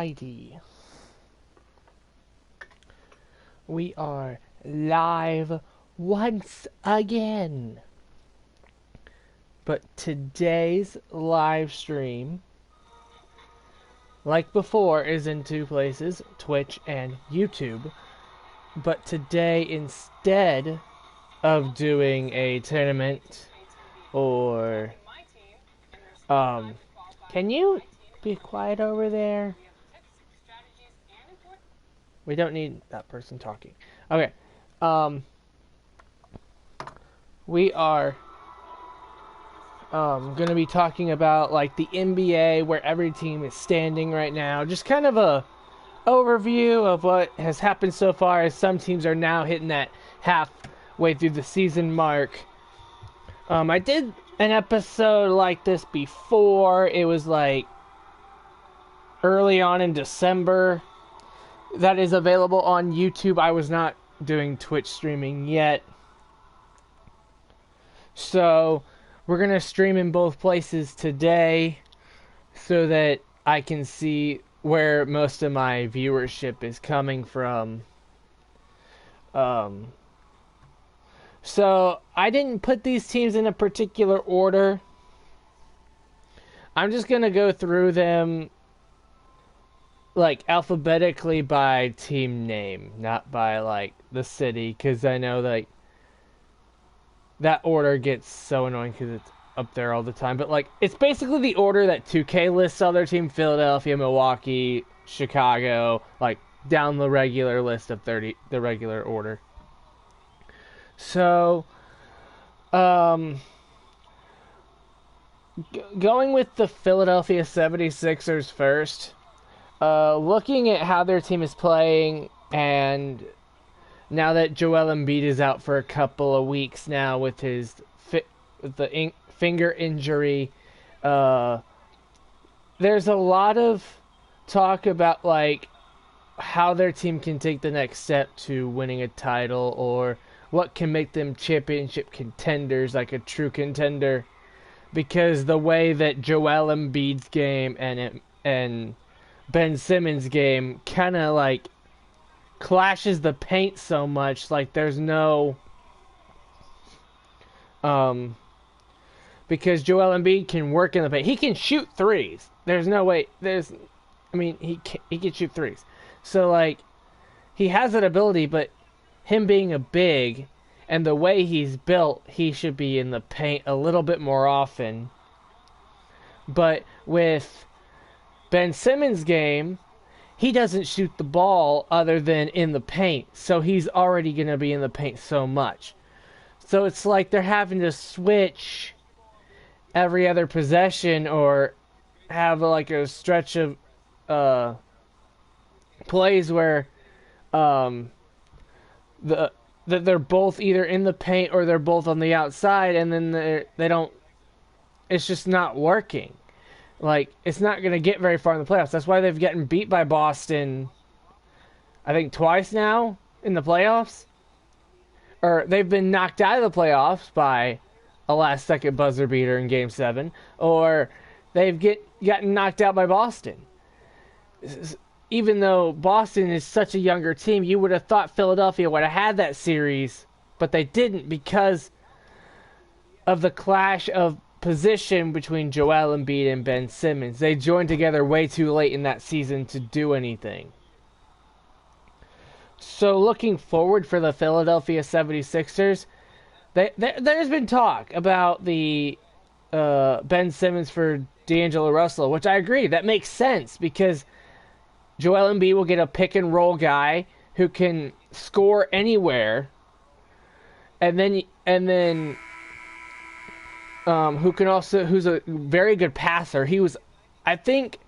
Alrighty. We are live once again. But today's live stream, like before, is in two places, Twitch and YouTube. But today, instead of doing a tournament or can you be quiet over there? We don't need that person talking. Okay. We are going to be talking about like the NBA, where every team is standing right now. Just kind of a overview of what has happened so far, as some teams are now hitting that halfway through the season mark. I did an episode like this before. It was like early on in December. That is available on YouTube. I was not doing Twitch streaming yet. So we're going to stream in both places today so that I can see where most of my viewership is coming from. So I didn't put these teams in a particular order. I'm just going to go through them like alphabetically by team name, not by like the city, because I know like that order gets so annoying because it's up there all the time. But like it's basically the order that 2K lists all their team: Philadelphia, Milwaukee, Chicago, like down the regular list of 30, the regular order. So going with the Philadelphia 76ers first. Looking at how their team is playing, and now that Joel Embiid is out for a couple of weeks now with his finger injury, there's a lot of talk about like how their team can take the next step to winning a title, or what can make them championship contenders, like a true contender, because the way that Joel Embiid's game and Ben Simmons' game kind of like clashes the paint so much, like there's no because Joel Embiid can work in the paint. He can shoot threes. There's no way he can shoot threes. So like he has that ability, but him being a big and the way he's built, he should be in the paint a little bit more often. But with Ben Simmons' game, he doesn't shoot the ball other than in the paint, so he's already going to be in the paint so much. So it's like they're having to switch every other possession, or have like a stretch of plays where they're both either in the paint or they're both on the outside, and then they don't. It's just not working. Like, it's not going to get very far in the playoffs. That's why they've gotten beat by Boston, I think, twice now in the playoffs. Or they've been knocked out of the playoffs by a last-second buzzer beater in Game 7. Or they've gotten knocked out by Boston. Even though Boston is such a younger team, you would have thought Philadelphia would have had that series. But they didn't, because of the clash of position between Joel Embiid and Ben Simmons. They joined together way too late in that season to do anything. So looking forward for the Philadelphia 76ers, there's been talk about the Ben Simmons for D'Angelo Russell, which I agree, that makes sense, because Joel Embiid will get a pick and roll guy who can score anywhere, and then who's a very good passer. I think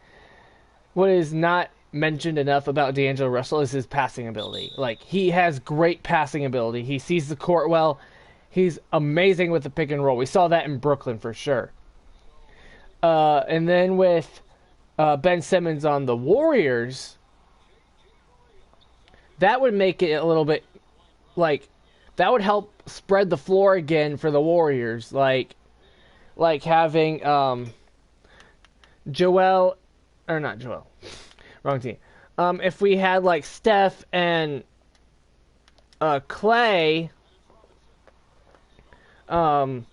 what is not mentioned enough about D'Angelo Russell is his passing ability. Like, he has great passing ability. He sees the court well. He's amazing with the pick and roll. We saw that in Brooklyn for sure. And then with Ben Simmons on the Warriors, that would make it a little bit like, that would help spread the floor again for the Warriors. Like having wrong team. If we had like Steph and Clay on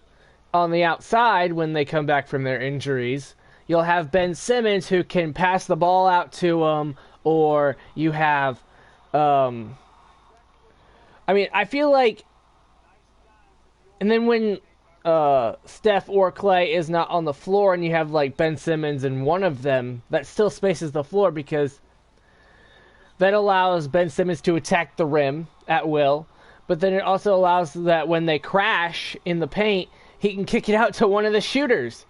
the outside when they come back from their injuries, you'll have Ben Simmons who can pass the ball out to them, or you have, I feel like, and then when Steph or Clay is not on the floor and you have like Ben Simmons and one of them, that still spaces the floor because that allows Ben Simmons to attack the rim at will, but then it also allows that when they crash in the paint, he can kick it out to one of the shooters.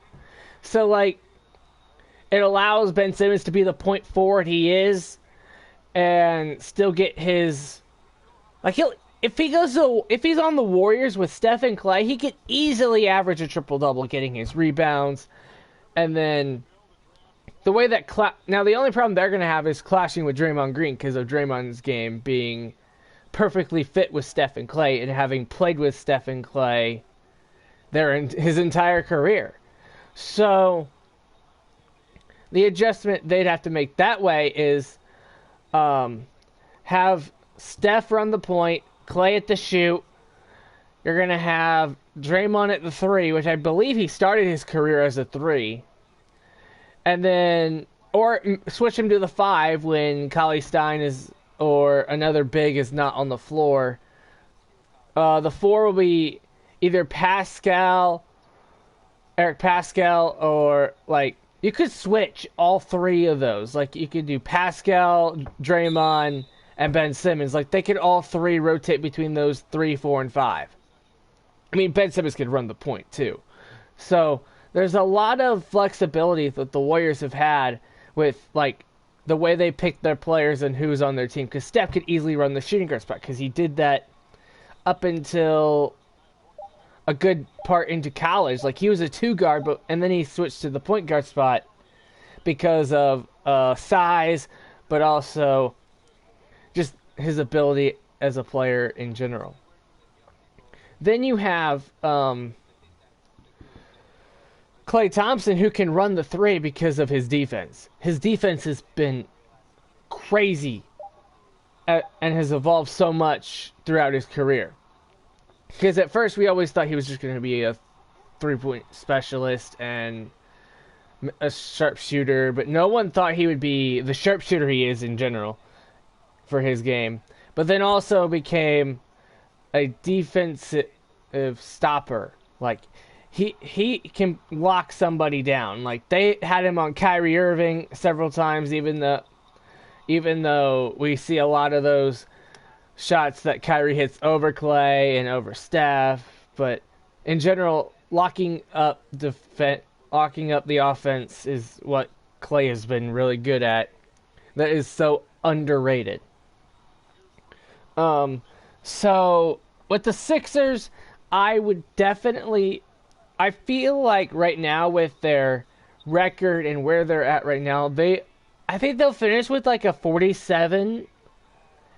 So, like, it allows Ben Simmons to be the point forward he is and still get his... Like, if he's on the Warriors with Steph and Clay, he could easily average a triple-double getting his rebounds. And then the way that... Now, the only problem they're going to have is clashing with Draymond Green because of Draymond's game being perfectly fit with Steph and Clay and having played with Steph and Clay his entire career. So the adjustment they'd have to make that way is have Steph run the point, Clay at the shoot. You're going to have Draymond at the 3, which I believe he started his career as a 3. And then, or switch him to the 5 when Cauley Stein or another big is not on the floor. The 4 will be either Eric Pascal, or like, you could switch all 3 of those. Like, you could do Pascal, Draymond, and Ben Simmons. Like, they could all 3 rotate between those 3, 4, and 5. I mean, Ben Simmons could run the point, too. So there's a lot of flexibility that the Warriors have had with, like, the way they pick their players and who's on their team. Because Steph could easily run the shooting guard spot because he did that up until a good part into college. Like, he was a 2 guard, and then he switched to the point guard spot because of size, but also just his ability as a player in general. Then you have Klay Thompson, who can run the 3 because of his defense. His defense has been crazy and has evolved so much throughout his career. Because at first we always thought he was just going to be a 3-point specialist and a sharpshooter, but no one thought he would be the sharpshooter he is in general for his game. But then also became a defensive stopper. Like, he can lock somebody down. Like, they had him on Kyrie Irving several times, even though we see a lot of those shots that Kyrie hits over Clay and over Steph. But in general, locking up the offense is what Clay has been really good at. That is so underrated. So with the Sixers, I feel like right now with their record and where they're at right now, I think they'll finish with like a 47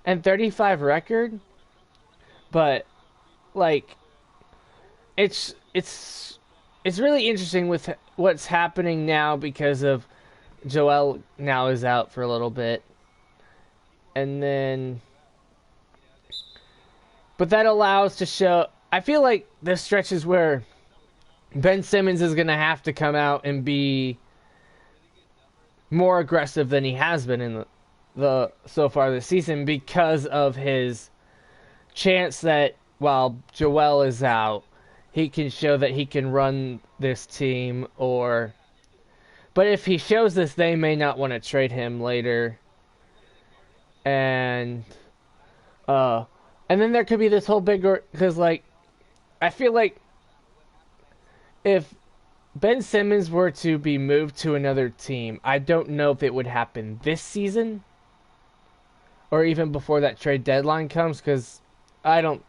and 35 record. But like, it's really interesting with what's happening now because of Joel now is out for a little bit. And then, but that allows to show, I feel like there's stretches where Ben Simmons is going to have to come out and be more aggressive than he has been in the so far this season because of his chance that while Joel is out, he can show that he can run this team. But if he shows this, they may not want to trade him later. And then there could be this whole bigger, because like, I feel like if Ben Simmons were to be moved to another team, I don't know if it would happen this season or even before that trade deadline comes, because I don't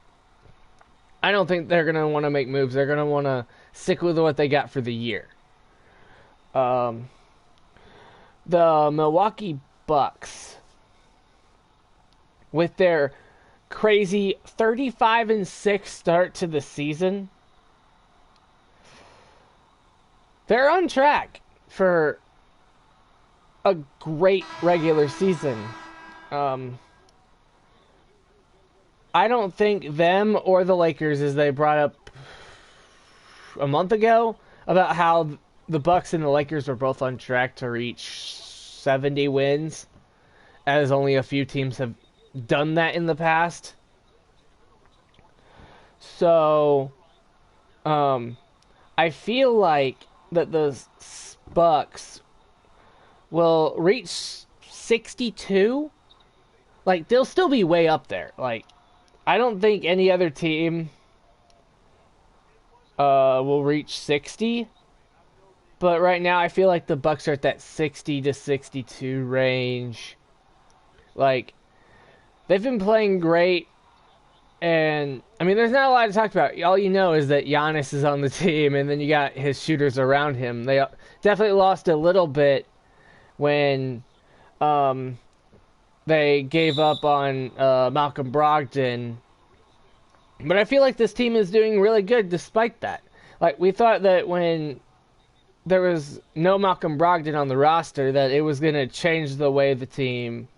think they're going to want to make moves. They're going to want to stick with what they got for the year. The Milwaukee Bucks, with their crazy 35-6 start to the season, they're on track for a great regular season. Um, I don't think them or the Lakers, as they brought up a month ago, about how the Bucks and the Lakers were both on track to reach 70 wins, as only a few teams have done that in the past. So, I feel like that the Bucks will reach 62. Like, they'll still be way up there. Like, I don't think any other team will reach 60. But right now, I feel like the Bucks are at that 60 to 62 range. Like, they've been playing great. And, I mean, there's not a lot to talk about. All you know is that Giannis is on the team, and then you got his shooters around him. They definitely lost a little bit when they gave up on Malcolm Brogdon. But I feel like this team is doing really good despite that. Like, we thought that when there was no Malcolm Brogdon on the roster, that it was going to change the way the team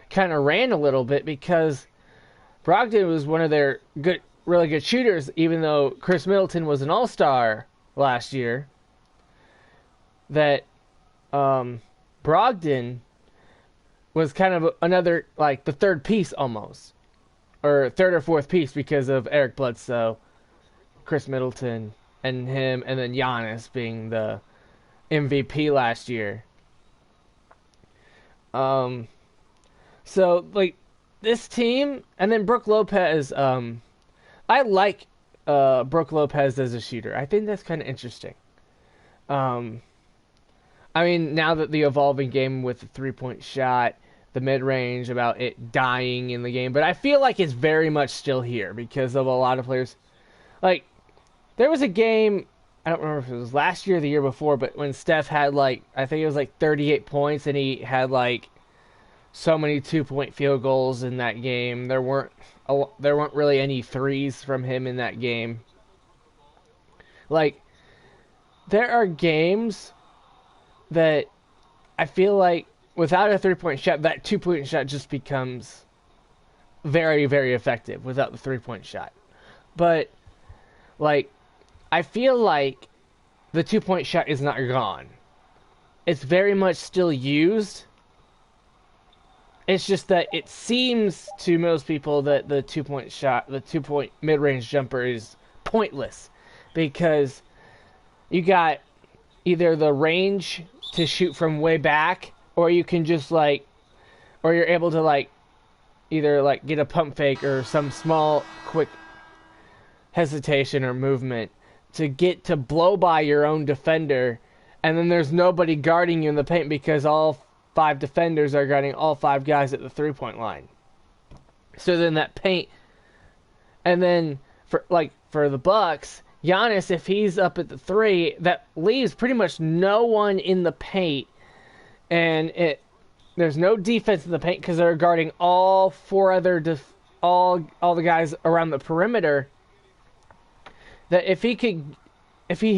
kind of ran a little bit, because Brogdon was one of their really good shooters, even though Chris Middleton was an all-star last year. That Brogdon was kind of another, like, the third piece almost. Or third or fourth piece because of Eric Bledsoe, Chris Middleton, and him, and then Giannis being the MVP last year. So, like, this team, and then Brook Lopez, I like Brook Lopez as a shooter. I think that's kind of interesting. I mean, now that the evolving game with the three-point shot, the mid-range, about it dying in the game, but I feel like it's very much still here because of a lot of players. Like, there was a game, I don't remember if it was last year or the year before, but when Steph had, like, I think it was like 38 points, and he had, like, so many 2-point field goals in that game. There weren't really any threes from him in that game. Like, there are games that I feel like without a 3-point shot, that 2-point shot just becomes very, very effective without the 3-point shot. But, like, I feel like the 2-point shot is not gone. It's very much still used. It's just that it seems to most people that the 2-point shot, the 2-point mid-range jumper is pointless, because you got either the range to shoot from way back, or you can just, like, or you're able to, like, either, like, get a pump fake or some small, quick hesitation or movement to get to blow by your own defender, and then there's nobody guarding you in the paint because all 5 defenders are guarding all 5 guys at the 3-point line. So then that paint, and then for the Bucks, Giannis, if he's up at the 3, that leaves pretty much no one in the paint, and there's no defense in the paint because they're guarding all 4 other all the guys around the perimeter. That if he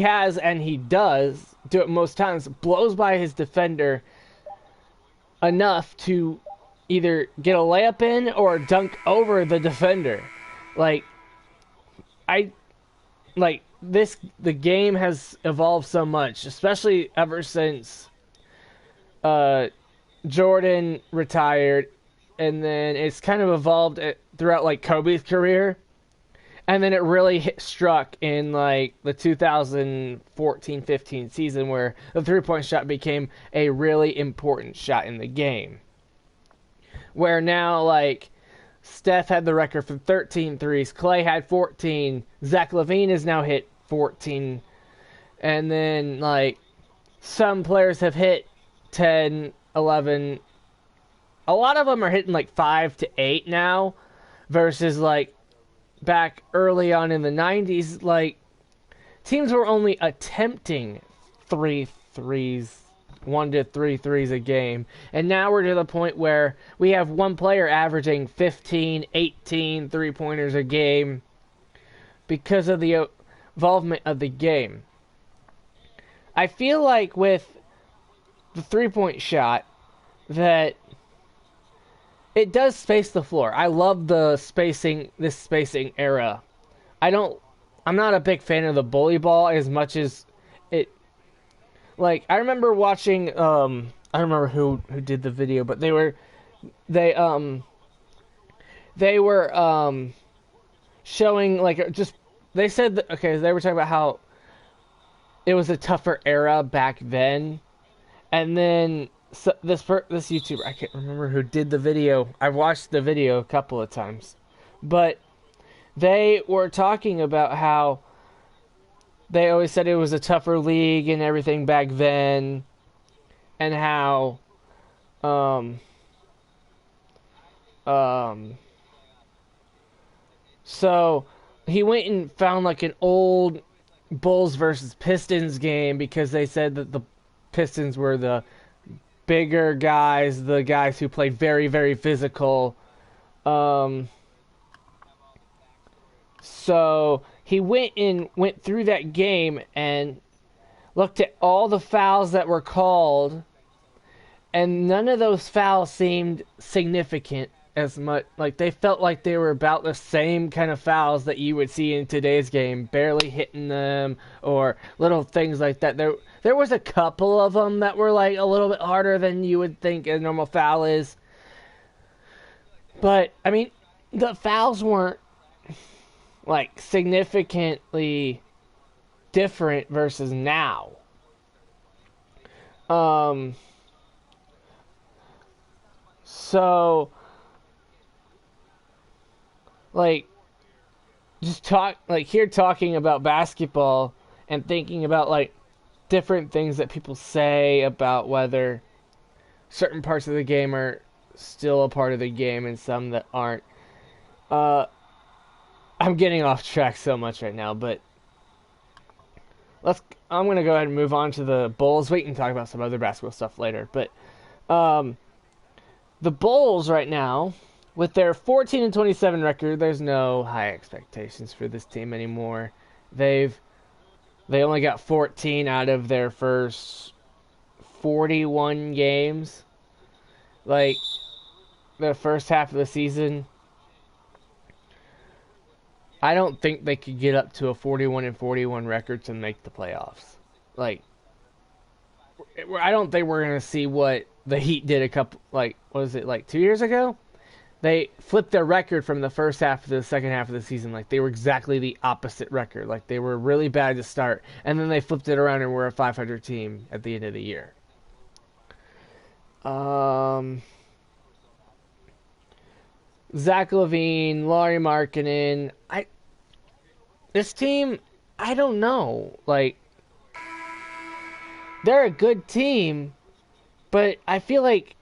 has, and he does do it most times, blows by his defender enough to either get a layup in or dunk over the defender. Like, the game has evolved so much, especially ever since Jordan retired, and then it's kind of evolved throughout, like, Kobe's career, and then it really struck in, like, the 2014-15 season, where the 3-point shot became a really important shot in the game. Where now, like, Steph had the record for 13 threes, Clay had 14, Zach LaVine has now hit 14, and then, like, some players have hit 10, 11. A lot of them are hitting, like, 5 to 8 now, versus, like, back early on in the 90s, like, teams were only attempting 1 to 3 threes a game. And now we're to the point where we have one player averaging 15, 18 three-pointers a game because of the involvement of the game. I feel like with the 3-point shot that it does space the floor. I love the spacing, this spacing era. I don't. I'm not a big fan of the bully ball as much as it. Like I remember watching. I don't remember who did the video, but they they were showing like just they said that, okay, they were talking about how it was a tougher era back then, and then so this YouTuber, I can't remember who did the video. I've watched the video a couple of times, but they were talking about how they always said it was a tougher league and everything back then, and how um so he went and found like an old Bulls versus Pistons game because they said that the Pistons were the bigger guys, the guys who played very, very physical. Um, so he went through that game and looked at all the fouls that were called, and none of those fouls seemed significant as much. Like they felt like they were about the same kind of fouls that you would see in today's game, barely hitting them or little things like that. There was a couple of them that were like a little bit harder than you would think a normal foul is. But I mean, the fouls weren't like significantly different versus now. Um so like just talking about basketball and thinking about like different things that people say about whether certain parts of the game are still a part of the game and some that aren't. I'm getting off track so much right now, but I'm gonna go ahead and move on to the Bulls. We can talk about some other basketball stuff later, but the Bulls right now, with their 14-27 record, there's no high expectations for this team anymore. They only got 14 out of their first 41 games. Like the first half of the season, I don't think they could get up to a 41-41 record to make the playoffs. Like I don't think we're gonna see what the Heat did what was it, like 2 years ago? They flipped their record from the first half to the second half of the season. Like they were exactly the opposite record. Like they were really bad to start, and then they flipped it around and were a 500 team at the end of the year. Zach LaVine, Lauri Markkanen. This team, I don't know. Like they're a good team, but I feel like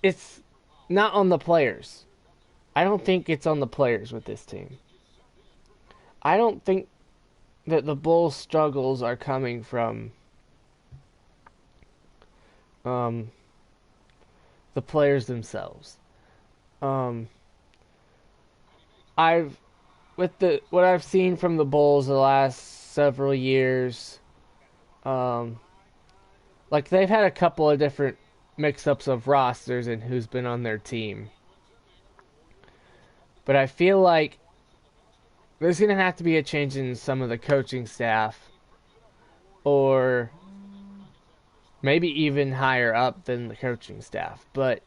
it's not on the players. I don't think it's on the players with this team. I don't think that the Bulls' struggles are coming from the players themselves. I've what I've seen from the Bulls the last several years, like they've had a couple of different mix-ups of rosters and who's been on their team. But I feel like there's going to have to be a change in some of the coaching staff, or maybe even higher up than the coaching staff. But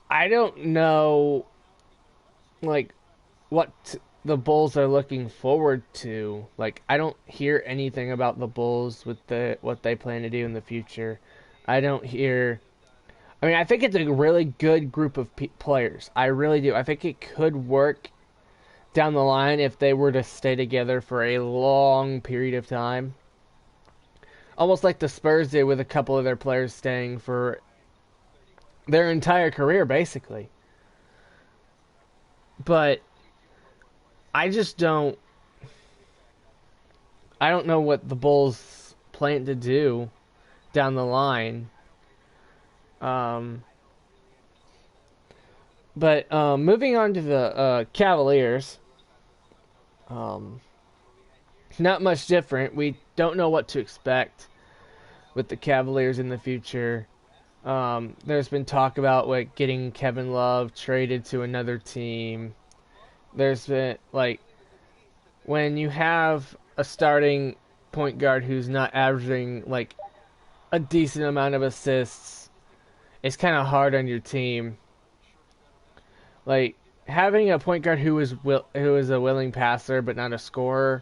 I don't know like what the Bulls are looking forward to. Like I don't hear anything about the Bulls with what they plan to do in the future. I don't hear. I mean, I think it's a really good group of players. I really do. I think it could work down the line if they were to stay together for a long period of time. Almost like the Spurs did with a couple of their players staying for their entire career, basically. But I just don't. I don't know what the Bulls plan to do down the line. But moving on to the Cavaliers, not much different. We don't know what to expect. with the Cavaliers in the future. There's been talk about like getting Kevin Love traded to another team. There's been like when you have a starting point guard who's not averaging like a decent amount of assists, it's kind of hard on your team. Like having a point guard who is a willing passer but not a scorer,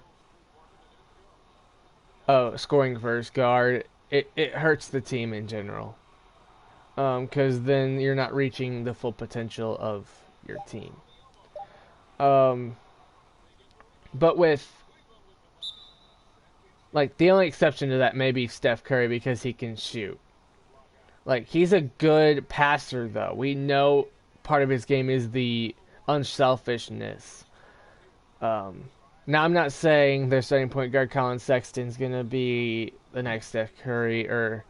scoring first guard, it hurts the team in general. Because then you're not reaching the full potential of your team. But with like the only exception to that may be Steph Curry because he can shoot. Like he's a good passer though. We know part of his game is the unselfishness. Now I'm not saying their starting point guard Colin Sexton's gonna be the next Steph Curry, or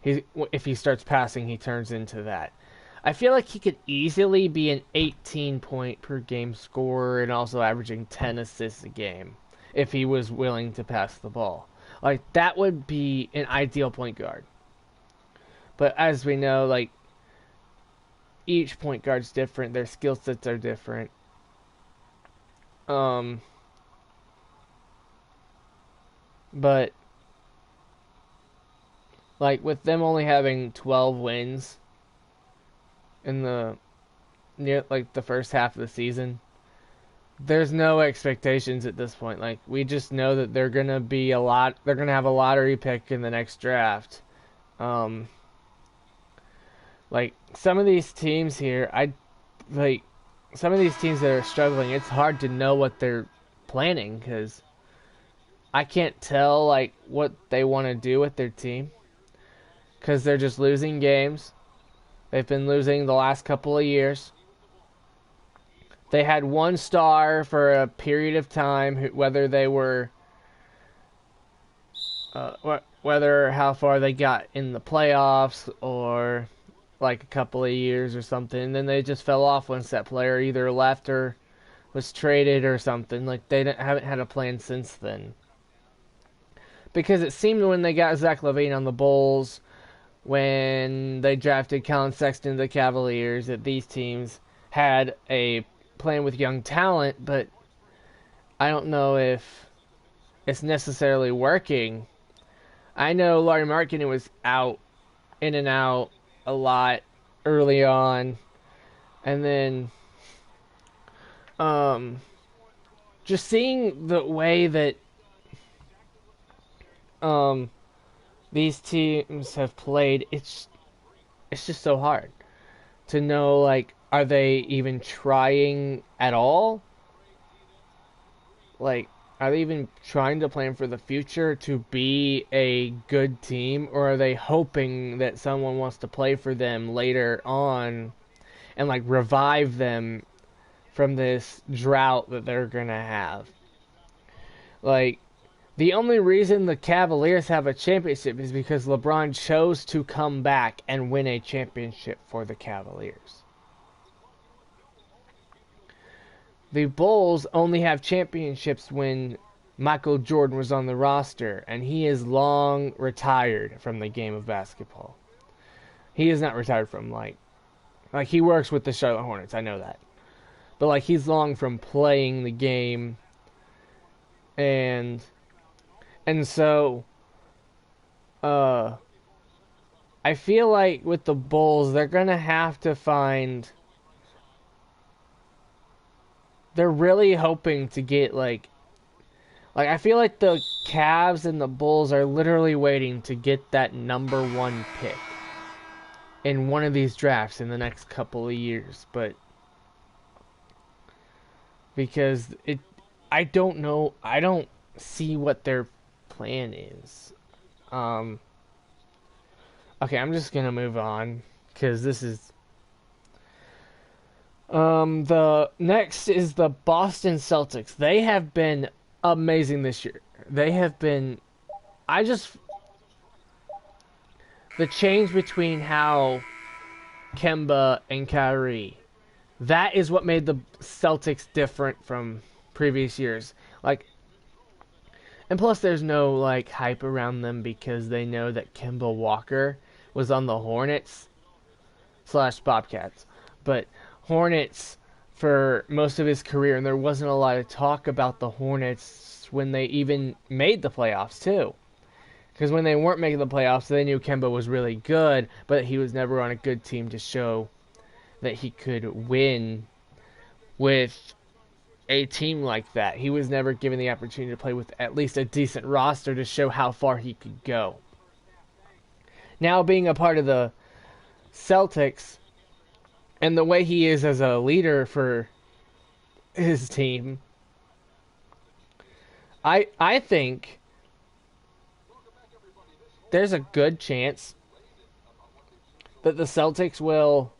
if he starts passing he turns into that. I feel like he could easily be an 18 point per game scorer and also averaging 10 assists a game if he was willing to pass the ball. Like that would be an ideal point guard. But as we know, like each point guard's different, their skill sets are different. But like with them only having 12 wins in the first half of the season, there's no expectations at this point. Like we just know that they're gonna have a lottery pick in the next draft. Like some of these teams here, some of these teams that are struggling, it's hard to know what they're planning because I can't tell like what they want to do with their team because they're just losing games. They've been losing the last couple of years. They had one star for a period of time, whether they were, whether how far they got in the playoffs or like a couple of years or something. And then they just fell off once that player either left or was traded or something. Like they haven't had a plan since then. Because it seemed when they got Zach LaVine on the Bulls, when they drafted Colin Sexton to the Cavaliers, that these teams had a plan with young talent, but I don't know if it's necessarily working. I know Lauri Markkanen was in and out a lot early on, and then just seeing the way that these teams have played, it's just so hard to know, like, are they even trying at all? Like, are they even trying to plan for the future to be a good team, or are they hoping that someone wants to play for them later on and like revive them from this drought that they're gonna have? Like, the only reason the Cavaliers have a championship is because LeBron chose to come back and win a championship for the Cavaliers. The Bulls only have championships when Michael Jordan was on the roster, and he is long retired from the game of basketball. He is not retired from, like he works with the Charlotte Hornets, I know that. But, like, he's long from playing the game, and so, I feel like with the Bulls, they're going to have to find... They're really hoping to get, like, I feel like the Cavs and the Bulls are literally waiting to get that number one pick in one of these drafts in the next couple of years. But, because I don't know, I don't see what their plan is. Okay, I'm just gonna move on because this is the next is the Boston Celtics. They have been amazing this year. They have been the change between how Kemba and Kyrie, that is what made the Celtics different from previous years. Like, And plus, there's no like hype around them because they know that Kemba Walker was on the Hornets slash Bobcats, but Hornets for most of his career, and there wasn't a lot of talk about the Hornets when they even made the playoffs too. Because when they weren't making the playoffs, they knew Kemba was really good, but he was never on a good team to show that he could win with a team like that. He was never given the opportunity to play with at least a decent roster to show how far he could go. Now being a part of the Celtics and the way he is as a leader for his team, I think there's a good chance that the Celtics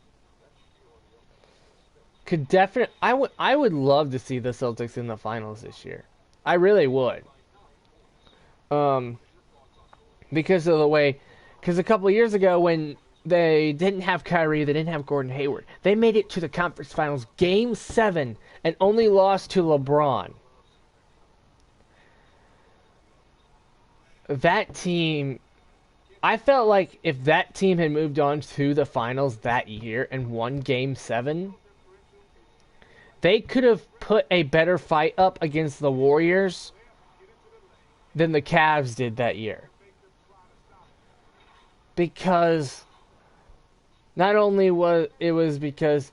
could definitely. I would love to see the Celtics in the finals this year. I really would. Because of the way, because a couple of years ago when they didn't have Kyrie, they didn't have Gordon Hayward, they made it to the conference finals, Game 7, and only lost to LeBron. That team, I felt like if that team had moved on to the finals that year and won Game 7, they could have put a better fight up against the Warriors than the Cavs did that year. Because not only was it was because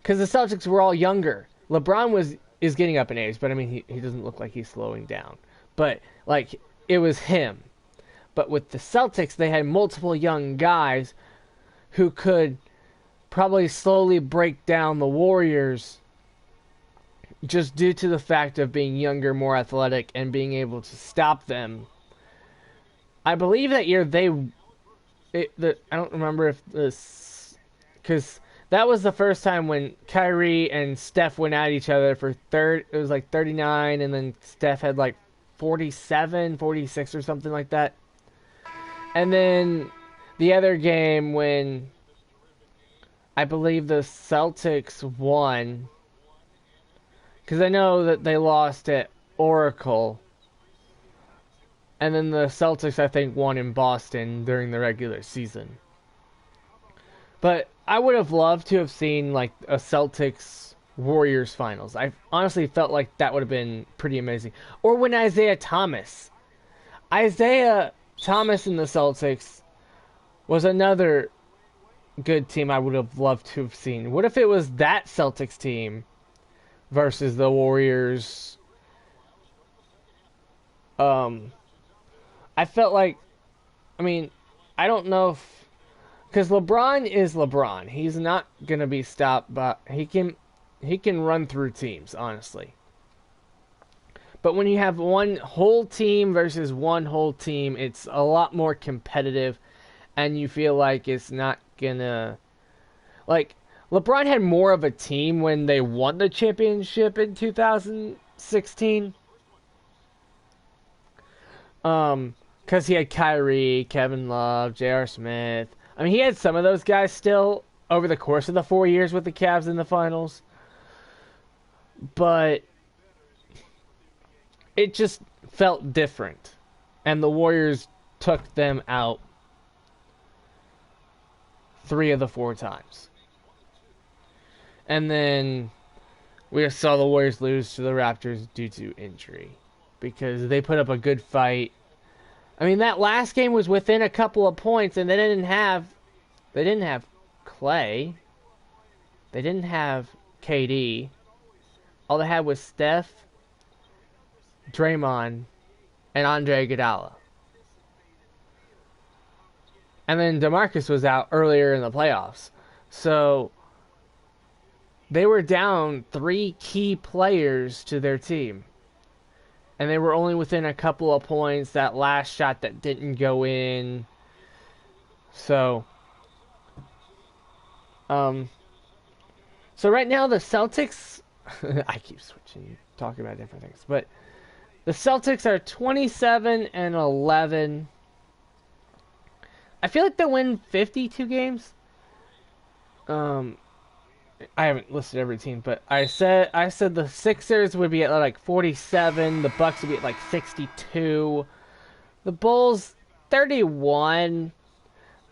the Celtics were all younger. LeBron is getting up in age, but I mean he doesn't look like he's slowing down. But like it was him. But with the Celtics, they had multiple young guys who could probably slowly break down the Warriors just due to the fact of being younger, more athletic, and being able to stop them. I believe that year I don't remember if this, because that was the first time when Kyrie and Steph went at each other for it was like 39, and then Steph had like 47, 46 or something like that. And then the other game when I believe the Celtics won, because I know that they lost at Oracle. And then the Celtics, I think, won in Boston during the regular season. But I would have loved to have seen like a Celtics Warriors finals. I honestly felt like that would have been pretty amazing. Or when Isaiah Thomas and the Celtics was another good team I would have loved to have seen. What if it was that Celtics team versus the Warriors? I felt like, I mean, I don't know if, because LeBron is LeBron. He's not gonna be stopped, but he can run through teams, honestly. But when you have one whole team versus one whole team, it's a lot more competitive, and you feel like it's not gonna, like, LeBron had more of a team when they won the championship in 2016. Because he had Kyrie, Kevin Love, J.R. Smith. I mean, he had some of those guys still over the course of the 4 years with the Cavs in the finals. But it just felt different. And the Warriors took them out 3 of the 4 times. And then we saw the Warriors lose to the Raptors due to injury. Because they put up a good fight. I mean, that last game was within a couple of points, and they didn't have Clay. They didn't have KD. All they had was Steph, Draymond, and Andre Iguodala. And then DeMarcus was out earlier in the playoffs. So they were down 3 key players to their team. And they were only within a couple of points. That last shot that didn't go in. So right now the Celtics, I keep switching, talking about different things, but the Celtics are 27-11. I feel like they'll win 52 games. I haven't listed every team, but I said the Sixers would be at like 47, the Bucks would be at like 62, the Bulls 31,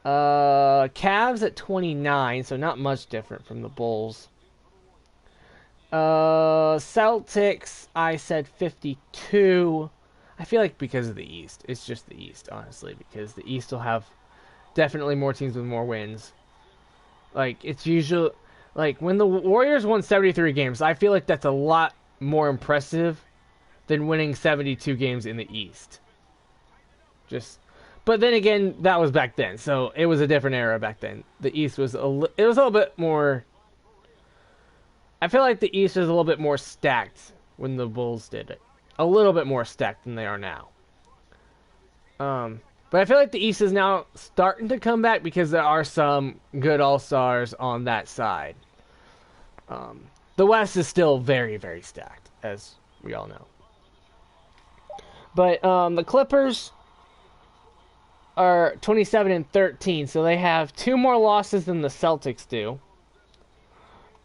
Cavs at 29, so not much different from the Bulls. Celtics, I said 52. I feel like because of the East, it's just the East, honestly, because the East will have definitely more teams with more wins. Like it's usually like when the Warriors won 73 games, I feel like that's a lot more impressive than winning 72 games in the East. Just but then again, that was back then. So it was a different era back then. The East was it was a little bit more I feel like the East was a little bit more stacked when the Bulls did it. A little bit more stacked than they are now. But I feel like the East is now starting to come back because there are some good All-Stars on that side. The West is still very, very stacked, as we all know. But the Clippers are 27-13, so they have 2 more losses than the Celtics do.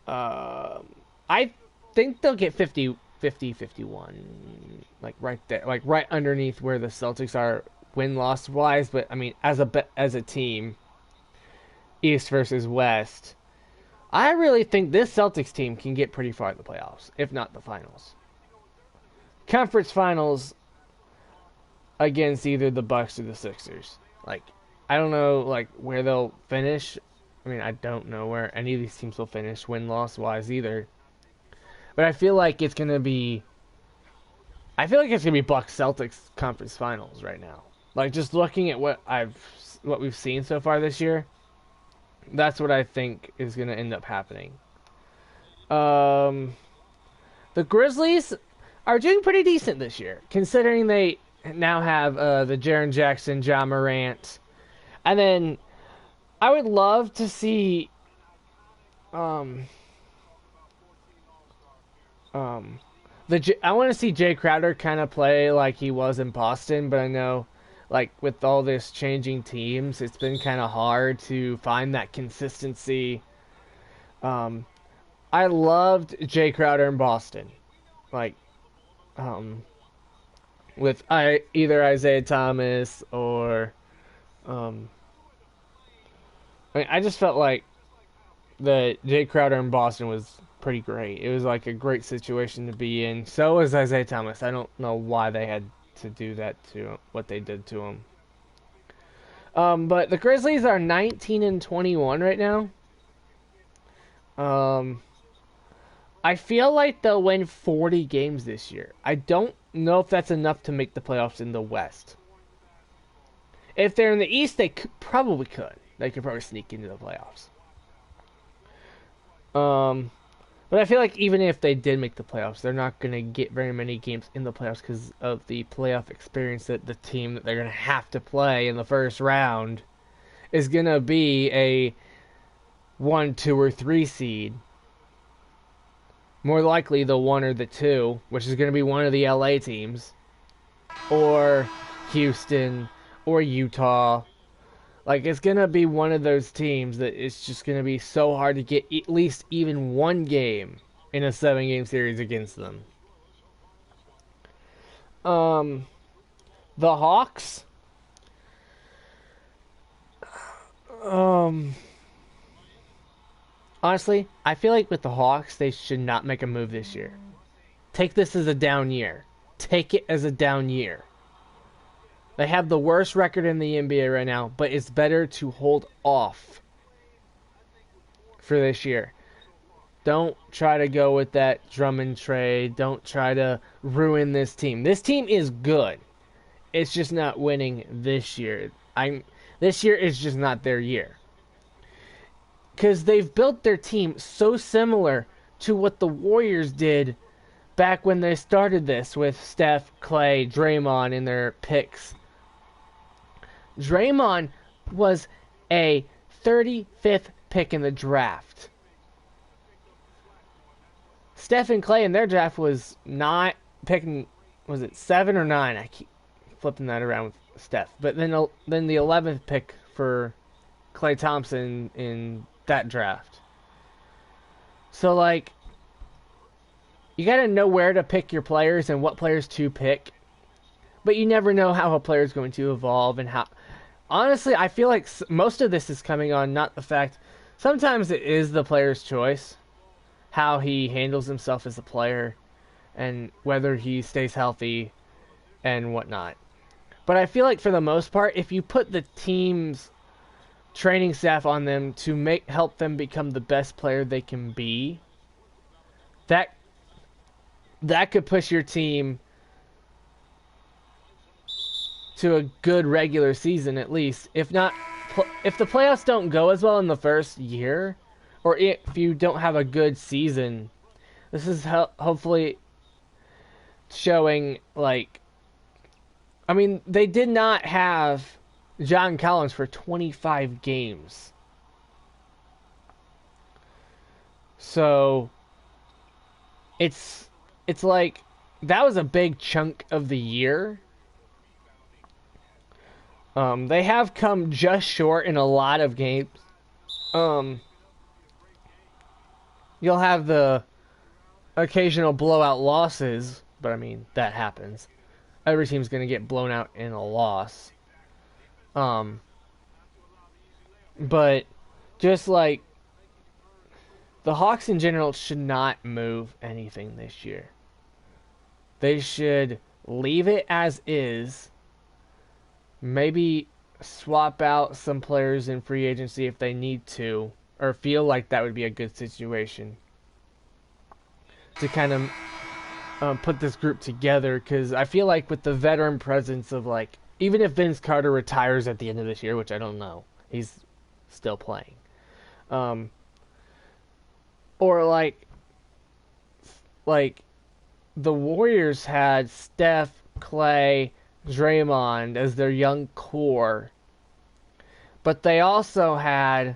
I think they'll get 51, like right there, like right underneath where the Celtics are win-loss wise. But I mean, as a team, East versus West, I really think this Celtics team can get pretty far in the playoffs, if not the finals. Conference finals against either the Bucks or the Sixers. Like, I don't know, like where they'll finish. I mean, I don't know where any of these teams will finish win-loss wise either. But I feel like it's gonna be. I feel like it's gonna be Bucks Celtics conference finals right now. Like just looking at what we've seen so far this year, that's what I think is gonna end up happening. The Grizzlies are doing pretty decent this year, considering they now have the Jaren Jackson, Ja Morant, and then I would love to see I want to see Jay Crowder kind of play like he was in Boston, but I know like with all this changing teams, it's been kind of hard to find that consistency. I loved Jay Crowder in Boston, like with either Isaiah Thomas or I mean, I just felt like the Jay Crowder in Boston was pretty great. It was like a great situation to be in. So was Isaiah Thomas. I don't know why they had to do that to him, what they did to him. But the Grizzlies are 19-21 right now. I feel like they'll win 40 games this year. I don't know if that's enough to make the playoffs in the West. If they're in the East, they probably could. They could probably sneak into the playoffs. But I feel like even if they did make the playoffs, they're not going to get very many games in the playoffs because of the playoff experience that the team that they're going to have to play in the first round is going to be a 1, 2, or 3 seed. More likely the 1 or the 2, which is going to be one of the LA teams, or Houston, or Utah. Like, it's going to be one of those teams that it's just going to be so hard to get at least even one game in a 7-game series against them. The Hawks. Honestly, I feel like with the Hawks, they should not make a move this year. Take this as a down year. Take it as a down year. They have the worst record in the NBA right now, but it's better to hold off for this year. Don't try to go with that Drummond trade. Don't try to ruin this team. This team is good. It's just not winning this year. This year is just not their year. Because they've built their team so similar to what the Warriors did back when they started this with Steph, Clay, Draymond in their picks. Draymond was a 35th pick in the draft. Steph and Clay in their draft was not picking, was it 7 or 9? I keep flipping that around with Steph. But then the 11th pick for Klay Thompson in that draft. So, like, you got to know where to pick your players and what players to pick. But you never know how a player is going to evolve and how. Honestly, I feel like most of this is coming on not the fact. Sometimes it is the player's choice, how he handles himself as a player, and whether he stays healthy and whatnot. But I feel like for the most part, if you put the team's training staff on them to help them become the best player they can be, that could push your team to a good regular season at least. If not, if the playoffs don't go as well in the first year, or if you don't have a good season, this is hopefully showing, like, I mean, they did not have John Collins for 25 games. So it's like that was a big chunk of the year. They have come just short in a lot of games. You'll have the occasional blowout losses, but I mean, that happens. Every team's going to get blown out in a loss. But just like the Hawks in general should not move anything this year. They should leave it as is. Maybe swap out some players in free agency if they need to, or feel like that would be a good situation to kind of put this group together. Because I feel like with the veteran presence of, like, even if Vince Carter retires at the end of this year, which I don't know, he's still playing. Or like the Warriors had Steph, Clay, Draymond as their young core, but they also had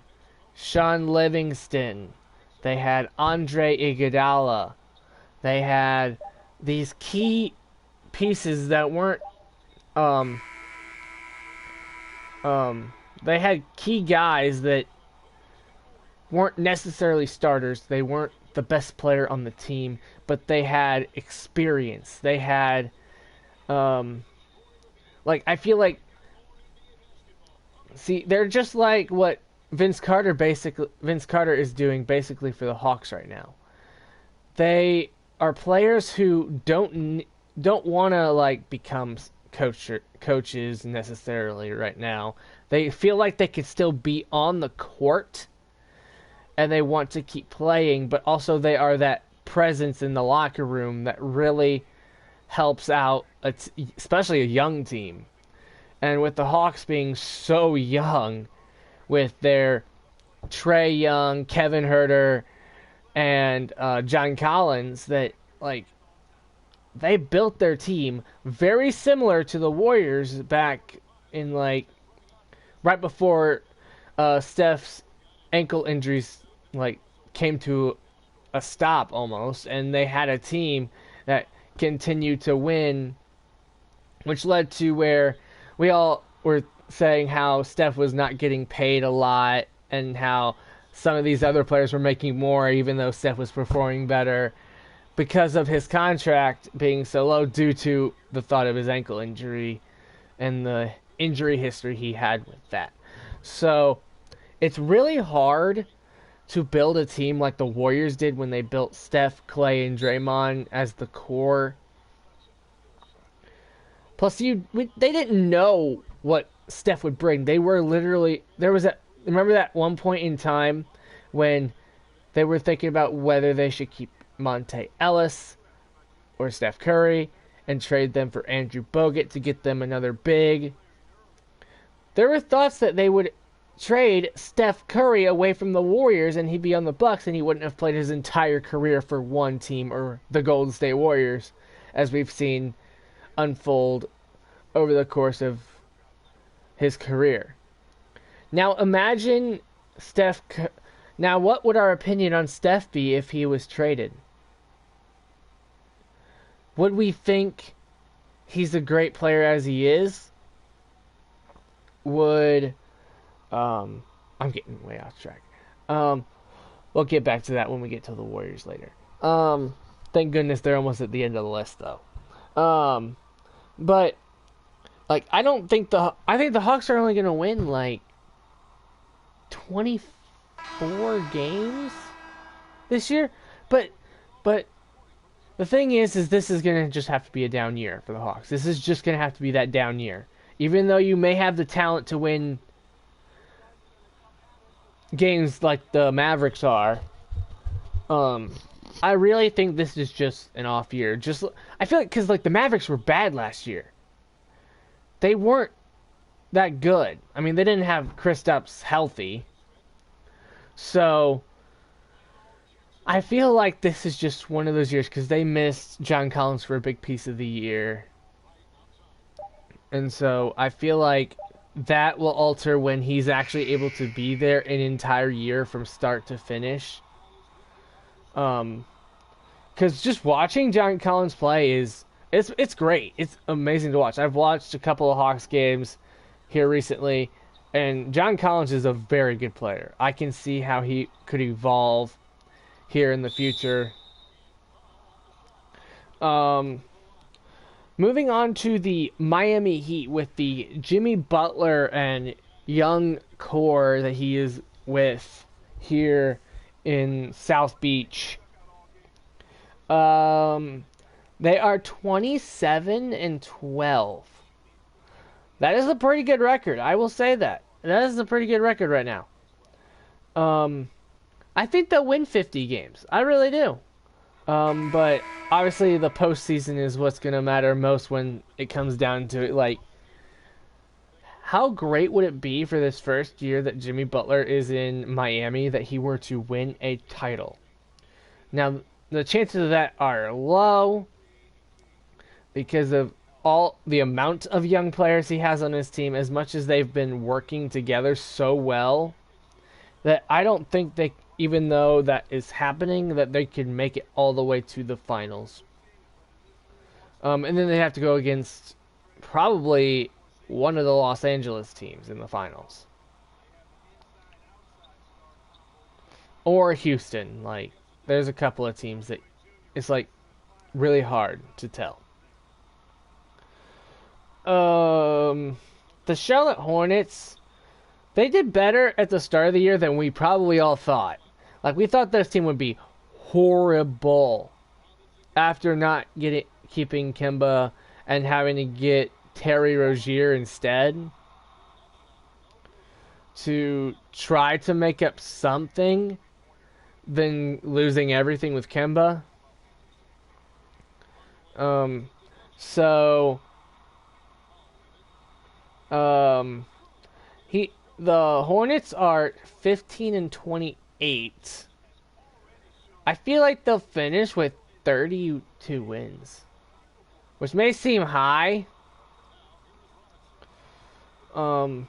Sean Livingston, they had Andre Iguodala, they had these key pieces that weren't they had key guys that weren't necessarily starters. They weren't the best player on the team, but they had experience. They had I feel like, see, they're just like what Vince Carter is doing basically for the Hawks right now. They are players who don't want to, like, become coaches necessarily right now. They feel like they could still be on the court and they want to keep playing, but also they are that presence in the locker room that really helps out, especially a young team. And with the Hawks being so young, with their Trae Young, Kevin Huerter, and John Collins, that, like, they built their team very similar to the Warriors back in, like, right before Steph's ankle injuries, like, came to a stop almost, and they had a team that continued to win, which led to where we all were saying how Steph was not getting paid a lot and how some of these other players were making more even though Steph was performing better because of his contract being so low due to the thought of his ankle injury and the injury history he had with that. So it's really hard to build a team like the Warriors did when they built Steph, Clay, and Draymond as the core. Plus, they didn't know what Steph would bring. They were literally, remember that one point in time when they were thinking about whether they should keep Monte Ellis or Steph Curry and trade them for Andrew Bogut to get them another big. There were thoughts that they would trade Steph Curry away from the Warriors and he'd be on the Bucks and he wouldn't have played his entire career for one team or the Golden State Warriors, as we've seen unfold over the course of his career. Now imagine now what would our opinion on Steph be if he was traded? Would we think he's a great player as he is? I'm getting way off track. we'll get back to that when we get to the Warriors later. Thank goodness they're almost at the end of the list though. But like I think the Hawks are only going to win like 24 games this year, but the thing is this is going to just have to be a down year for the Hawks. This is just going to have to be that down year. Even though you may have the talent to win games like the Mavericks are, I really think this is just an off year. I feel like because like the Mavericks were bad last year. They weren't that good. I mean, they didn't have Kristaps healthy. So I feel like this is just one of those years because they missed John Collins for a big piece of the year. And so I feel like that will alter when he's actually able to be there an entire year from start to finish. Because just watching John Collins play it's great. It's amazing to watch. I've watched a couple of Hawks games here recently, and John Collins is a very good player. I can see how he could evolve here in the future. Moving on to the Miami Heat with the Jimmy Butler and young core that he is with here in South Beach. They are 27-12. That is a pretty good record. I will say that. That is a pretty good record right now. I think they'll win 50 games. I really do. But obviously the postseason is what's going to matter most when it comes down to it. Like, how great would it be for this first year that Jimmy Butler is in Miami that he were to win a title? Now, the chances of that are low because of all the amount of young players he has on his team, as much as they've been working together so well, that I don't think they, even though that is happening, that they could make it all the way to the finals. And then they have to go against probably one of the Los Angeles teams in the finals. Or Houston. Like, there's a couple of teams that it's like really hard to tell. The Charlotte Hornets, they did better at the start of the year than we probably all thought. Like, we thought this team would be horrible after not keeping Kemba and having to get Terry Rozier instead to try to make up something than losing everything with Kemba. The Hornets are 15-28. I feel like they'll finish with 32 wins, which may seem high. Like,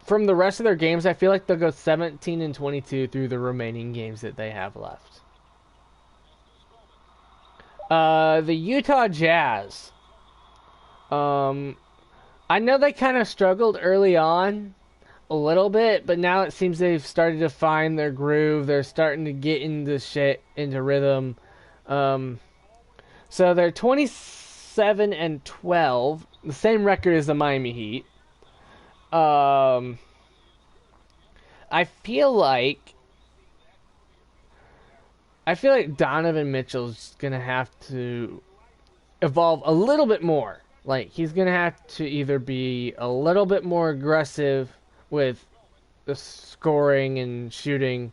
from the rest of their games, I feel like they'll go 17-22 through the remaining games that they have left. The Utah Jazz. I know they kind of struggled early on a little bit, but now it seems they've started to find their groove. They're starting to get into rhythm. So they're 27-12, the same record as the Miami Heat. I feel like Donovan Mitchell's gonna have to evolve a little bit more. Like, he's going to have to either be a little bit more aggressive with the scoring and shooting,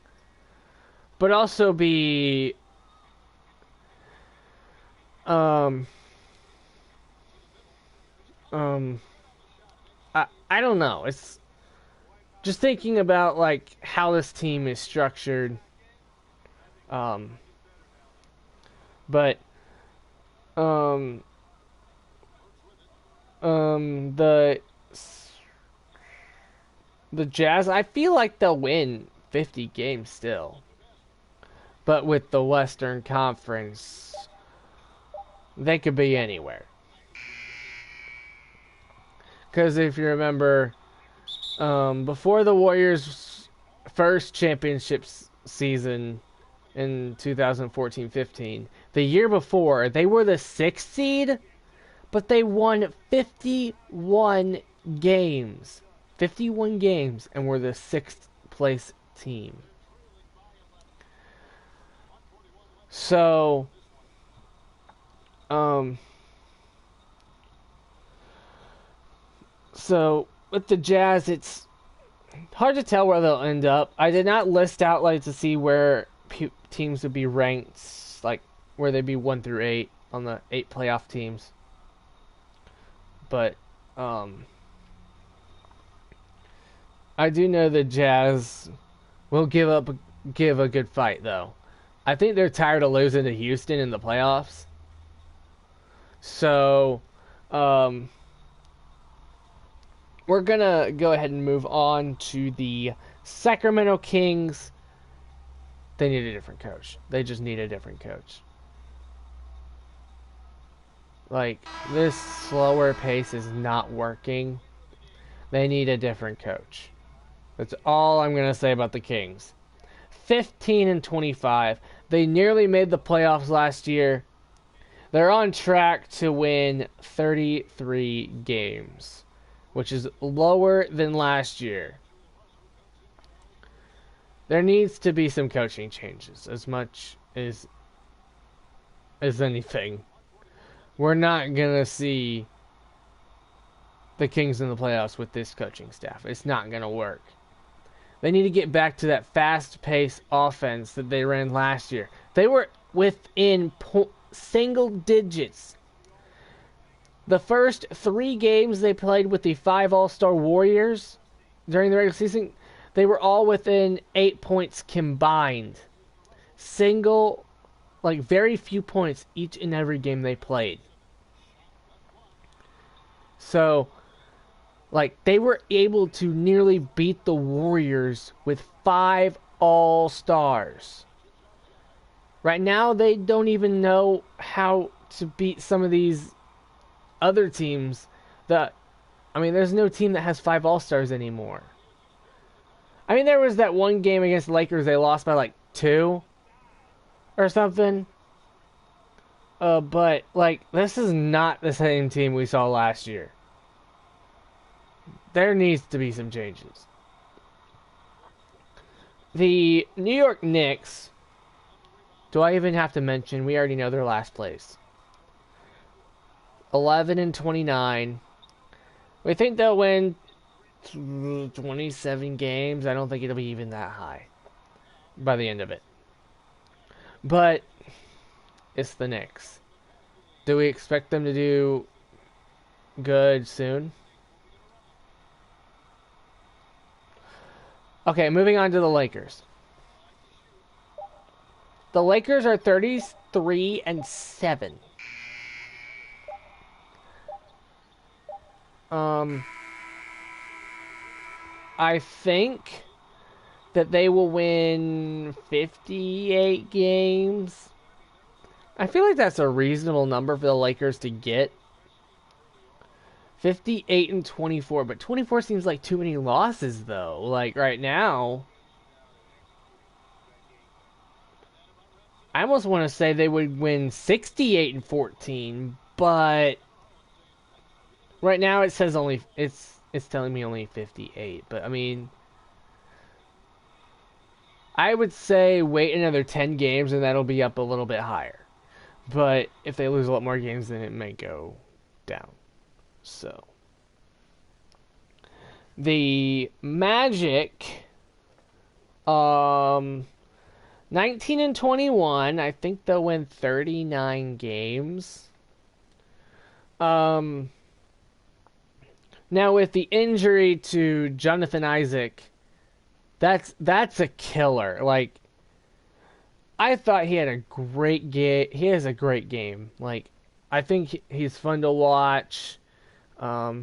but also be I don't know. It's just thinking about, like, how this team is structured. But the Jazz, I feel like they'll win 50 games still. But with the Western Conference, they could be anywhere. Because if you remember, before the Warriors first championships season in 2014-15. The year before, they were the 6th seed, but they won 51 games. 51 games and were the 6th place team. So, so with the Jazz, it's hard to tell where they'll end up. I did not list out like to see where teams would be ranked, like where they'd be 1 through 8 on the 8 playoff teams. But I do know the Jazz will give a good fight though. I think they're tired of losing to Houston in the playoffs. So, we're going to go ahead and move on to the Sacramento Kings. They need a different coach. They just need a different coach. Like, this slower pace is not working. They need a different coach. That's all I'm going to say about the Kings. 15-25. They nearly made the playoffs last year. They're on track to win 33 games, which is lower than last year. There needs to be some coaching changes as much as anything. We're not going to see the Kings in the playoffs with this coaching staff. It's not going to work. They need to get back to that fast-paced offense that they ran last year. They were within single digits. The first 3 games they played with the 5 All-Star Warriors during the regular season, they were all within 8 points combined. Very few points each and every game they played. So, they were able to nearly beat the Warriors with 5 All-Stars. Right now, they don't even know how to beat some of these other teams. There's no team that has 5 All-Stars anymore. There was that one game against the Lakers they lost by 2 or something. But this is not the same team we saw last year. There needs to be some changes. The New York Knicks, do I even have to mention? We already know their last place. 11-29. We think they'll win 27 games. I don't think it'll be even that high by the end of it. But it's the Knicks. Do we expect them to do good soon? Okay, moving on to the Lakers. The Lakers are 33-7. I think that they will win 58 games. I feel like that's a reasonable number for the Lakers to get. 58-24, but 24 seems like too many losses, though. Right now, I almost want to say they would win 68-14, but right now it says it's telling me only 58. But I would say wait another 10 games and that'll be up a little bit higher. But if they lose a lot more games, then it may go down. So, the Magic, 19-21. I think they'll win 39 games. Now with the injury to Jonathan Isaac, that's a killer. I thought he had a great game. He has a great game. I think he's fun to watch. I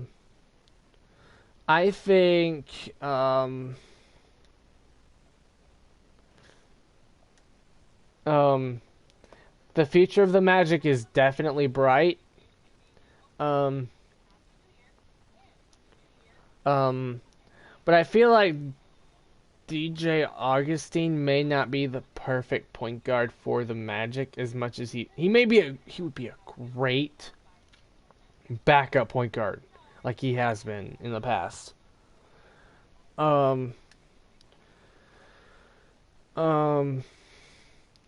think the future of the Magic is definitely bright. But I feel like DJ Augustine may not be the perfect point guard for the Magic as much as he would be a great backup point guard like he has been in the past. Um um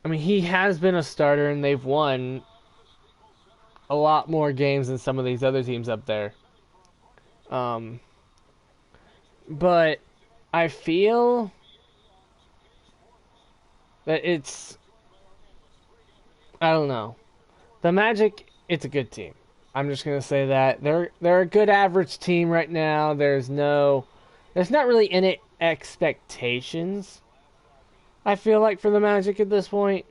I mean, he has been a starter and they've won a lot more games than some of these other teams up there. Um but I feel that I don't know. The Magic, it's a good team. I'm just gonna say that they're a good average team right now. There's not really any expectations. I feel like for the Magic at this point,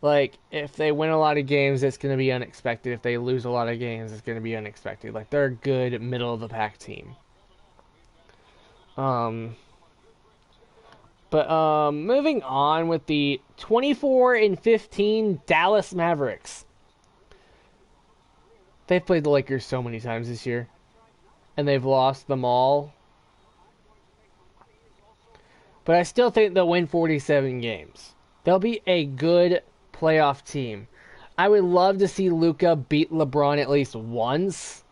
like if they win a lot of games, it's gonna be unexpected. If they lose a lot of games, it's gonna be unexpected. Like they're a good middle of the pack team. Um, moving on with the 24-15 Dallas Mavericks. They've played the Lakers so many times this year, and they've lost them all. But I still think they'll win 47 games. They'll be a good playoff team. I would love to see Luka beat LeBron at least once,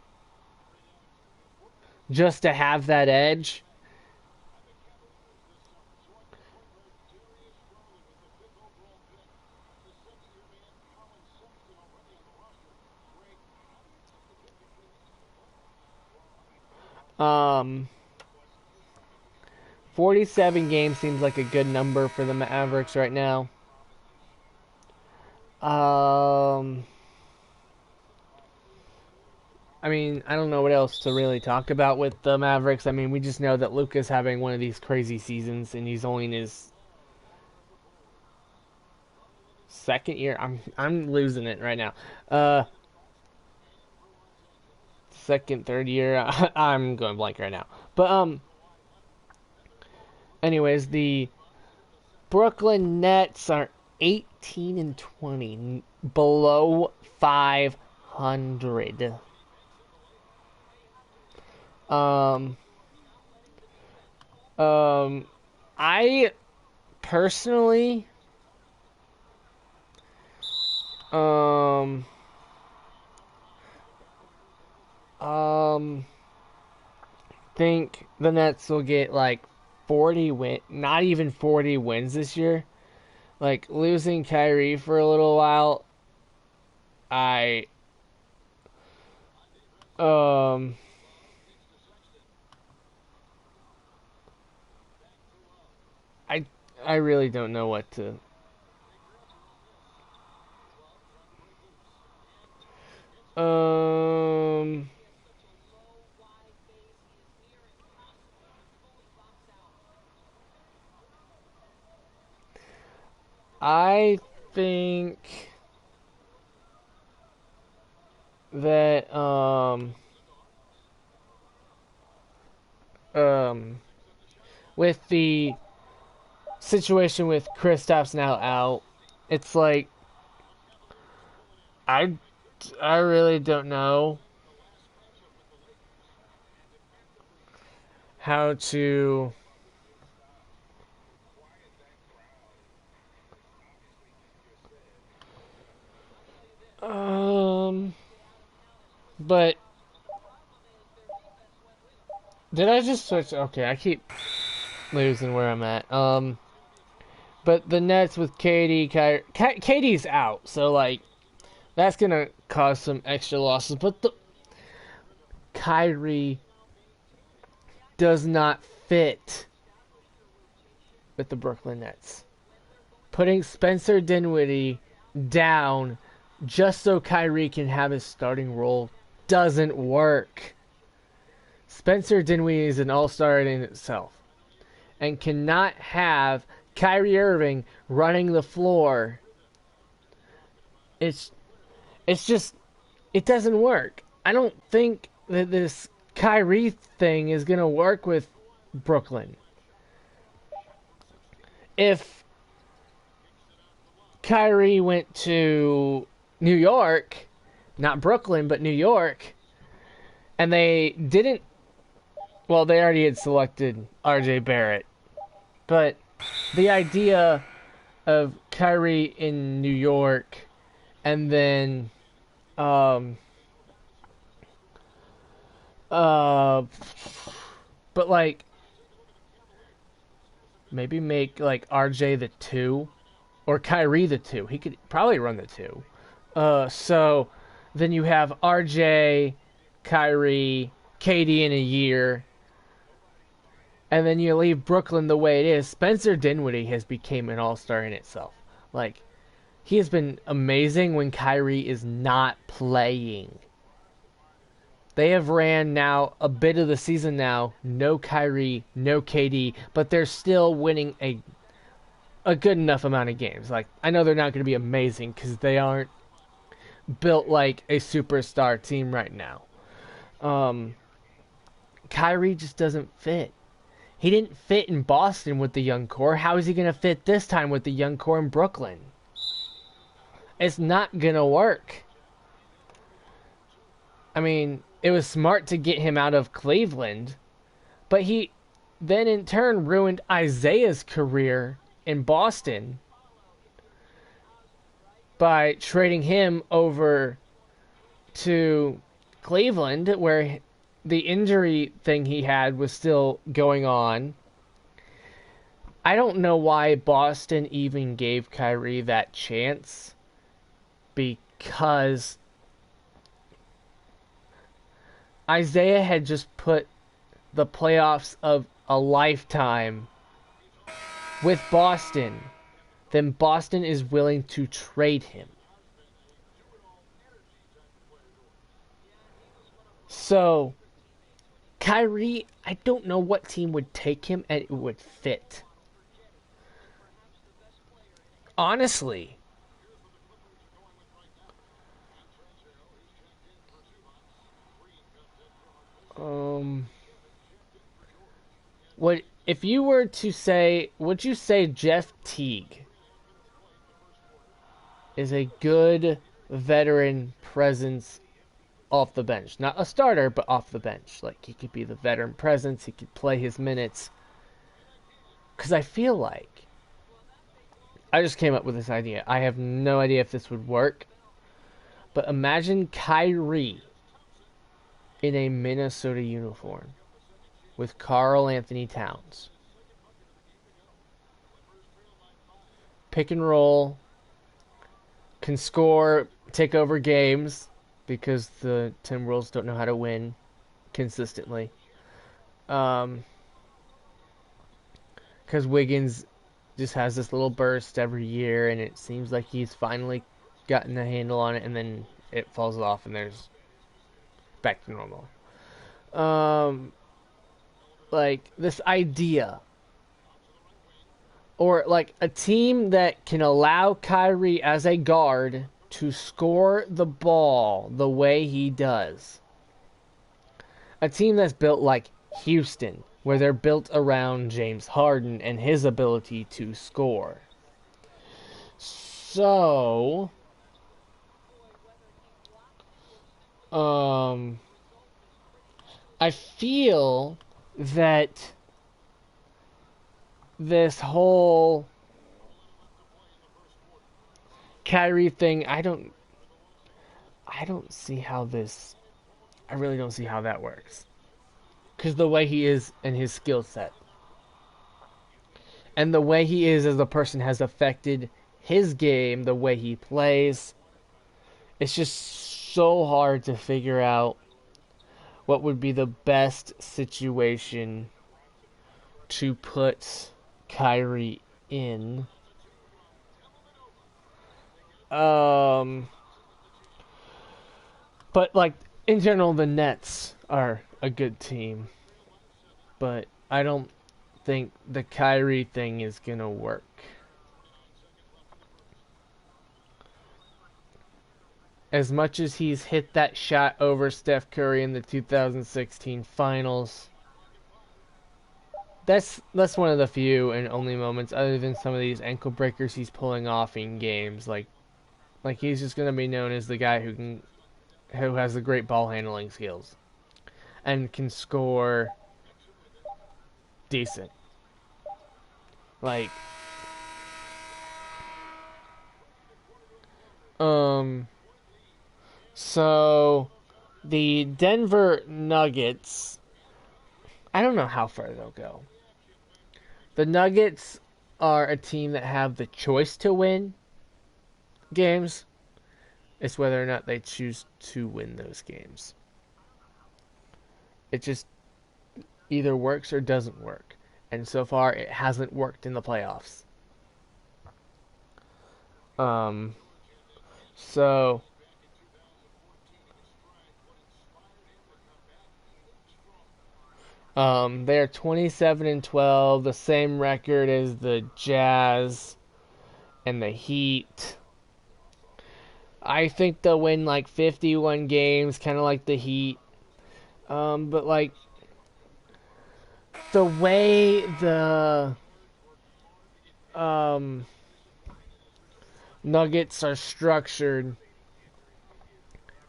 just to have that edge. Um, 47 games seems like a good number for the Mavericks right now. I mean, I don't know what else to really talk about with the Mavericks. I mean, we just know that Luka's having one of these crazy seasons, and he's only in his second year. I'm losing it right now. Second, third year. I'm going blank right now. But anyways, the Brooklyn Nets are 18-20, below 500. I personally, think the Nets will get like not even 40 wins this year. Like losing Kyrie for a little while, I um I I really don't know what to um I think that um with the situation with Kristaps now out, it's like I I really don't know how to um but did I just switch? Okay, I keep losing where I'm at. But the Nets with KD's out, so like that's gonna cause some extra losses. But the Kyrie does not fit with the Brooklyn Nets. Putting Spencer Dinwiddie down just so Kyrie can have his starting role doesn't work. Spencer Dinwiddie is an all-star in itself and cannot have Kyrie Irving running the floor. It's just it doesn't work. I don't think that this Kyrie thing is going to work with Brooklyn. If Kyrie went to New York, not Brooklyn, but New York, and they didn't, well, they already had selected RJ Barrett. But the idea of Kyrie in New York and then um uh but like maybe make like RJ the 2 or Kyrie the 2. He could probably run the 2. So then you have RJ, Kyrie, KD in a year, and then you leave Brooklyn the way it is. Spencer Dinwiddie has become an all-star in itself. Like, he has been amazing when Kyrie is not playing. They have ran now a bit of the season now, no Kyrie, no KD, but they're still winning a good enough amount of games. Like, I know they're not going to be amazing because they aren't built like a superstar team right now. Um, Kyrie just doesn't fit. He didn't fit in Boston with the young core. How is he going to fit this time with the young core in Brooklyn? It's not going to work. I mean, it was smart to get him out of Cleveland, but he then in turn ruined Isaiah's career in Boston by trading him over to Cleveland, where the injury thing he had was still going on. I don't know why Boston even gave Kyrie that chance, because Isaiah had just put the playoffs of a lifetime with Boston. Then Boston is willing to trade him. So, Kyrie, I don't know what team would take him and it would fit. Honestly, um, what if you were to say? Would you say Jeff Teague is a good veteran presence off the bench? Not a starter, but off the bench. Like, he could be the veteran presence. He could play his minutes. Because I feel like I just came up with this idea. I have no idea if this would work, but imagine Kyrie in a Minnesota uniform with Karl Anthony Towns. Pick and roll, can score, take over games because the Timberwolves don't know how to win consistently. Because Wiggins just has this little burst every year, and it seems like he's finally gotten a handle on it, and then it falls off, and there's back to normal. Um, like this idea, or like a team that can allow Kyrie as a guard to score the ball the way he does. A team that's built like Houston, where they're built around James Harden and his ability to score. So, I feel that this whole Kyrie thing, I don't see how this, I really don't see how that works. Because the way he is and his skill set, and the way he is as a person has affected his game, the way he plays. It's just so hard to figure out what would be the best situation to put Kyrie in. But like in general, the Nets are a good team, but I don't think the Kyrie thing is gonna work. As much as he's hit that shot over Steph Curry in the 2016 finals, that's one of the few and only moments, other than some of these ankle breakers he's pulling off in games. Like he's just gonna be known as the guy who has the great ball handling skills and can score decent. Like, um, so the Denver Nuggets, I don't know how far they'll go. The Nuggets are a team that have the choice to win games. It's whether or not they choose to win those games. It just either works or doesn't work. And so far, it hasn't worked in the playoffs. Um, so they're 27-12, the same record as the Jazz and the Heat. I think they'll win like 51 games, kind of like the Heat. But like the way the Nuggets are structured,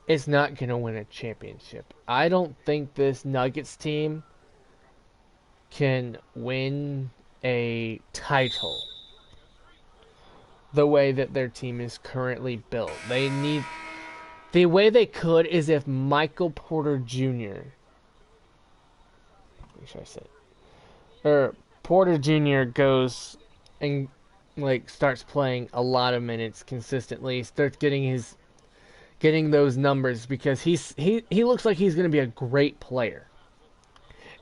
it's not going to win a championship. I don't think this Nuggets team can win a title the way that their team is currently built. They need... The way they could is if Michael Porter Jr. What should I say? Or Porter Jr. goes and like starts playing a lot of minutes consistently, starts getting those numbers, because he looks like he's going to be a great player.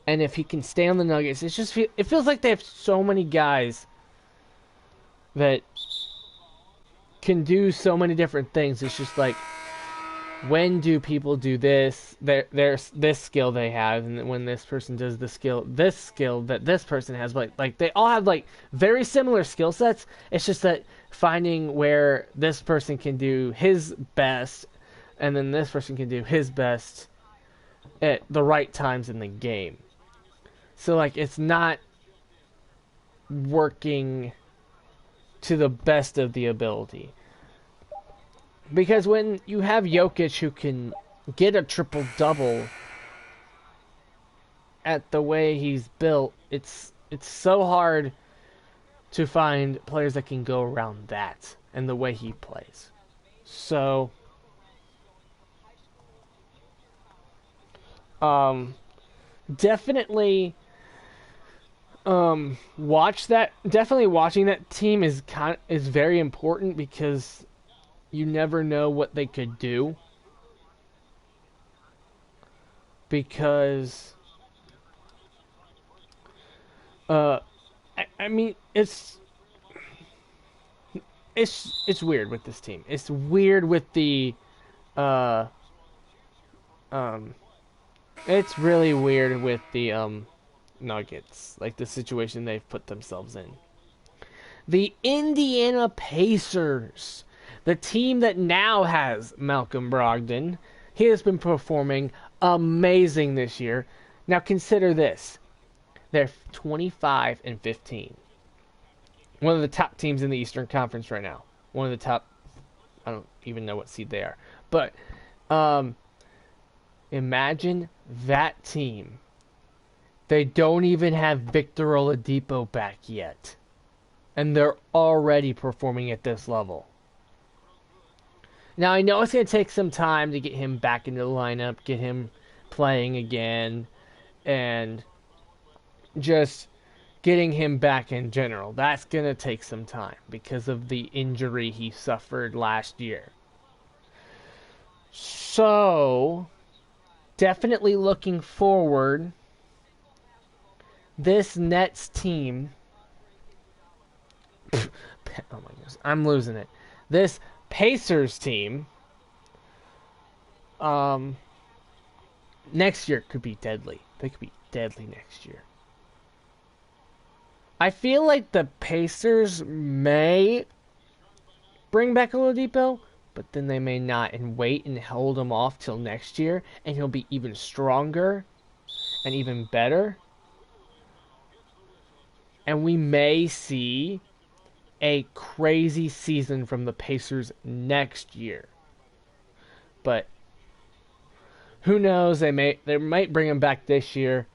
And if he can stay on the Nuggets, it feels like they have so many guys that can do so many different things. It's just like, when do people do this? There's this skill they have, and when this person does this skill that this person has, like they all have like very similar skill sets. It's just that finding where this person can do his best, and then this person can do his best at the right times in the game. So like it's not working to the best of the ability. Because when you have Jokic who can get a triple-double at the way he's built, it's so hard to find players that can go around that and the way he plays. So, definitely watch that. Definitely watching that team is very important, because you never know what they could do. Because I mean, it's weird with this team. It's weird with the it's really weird with the Nuggets, like the situation they've put themselves in. The Indiana Pacers, the team that now has Malcolm Brogdon, he has been performing amazing this year. Now consider this. They're 25-15. One of the top teams in the Eastern Conference right now. One of the top, I don't even know what seed they are. But imagine that team. They don't even have Victor Oladipo back yet. And they're already performing at this level. Now, I know it's going to take some time to get him back into the lineup, get him playing again, and just getting him back in general. That's going to take some time because of the injury he suffered last year. So, definitely looking forward, this Nets team... oh my goodness, I'm losing it. This Pacers team, next year could be deadly. They could be deadly next year. I feel like the Pacers may bring back Oladipo, but then they may not, and wait and hold him off till next year, and he'll be even stronger and even better. And we may see a crazy season from the Pacers next year. But who knows? They might bring him back this year.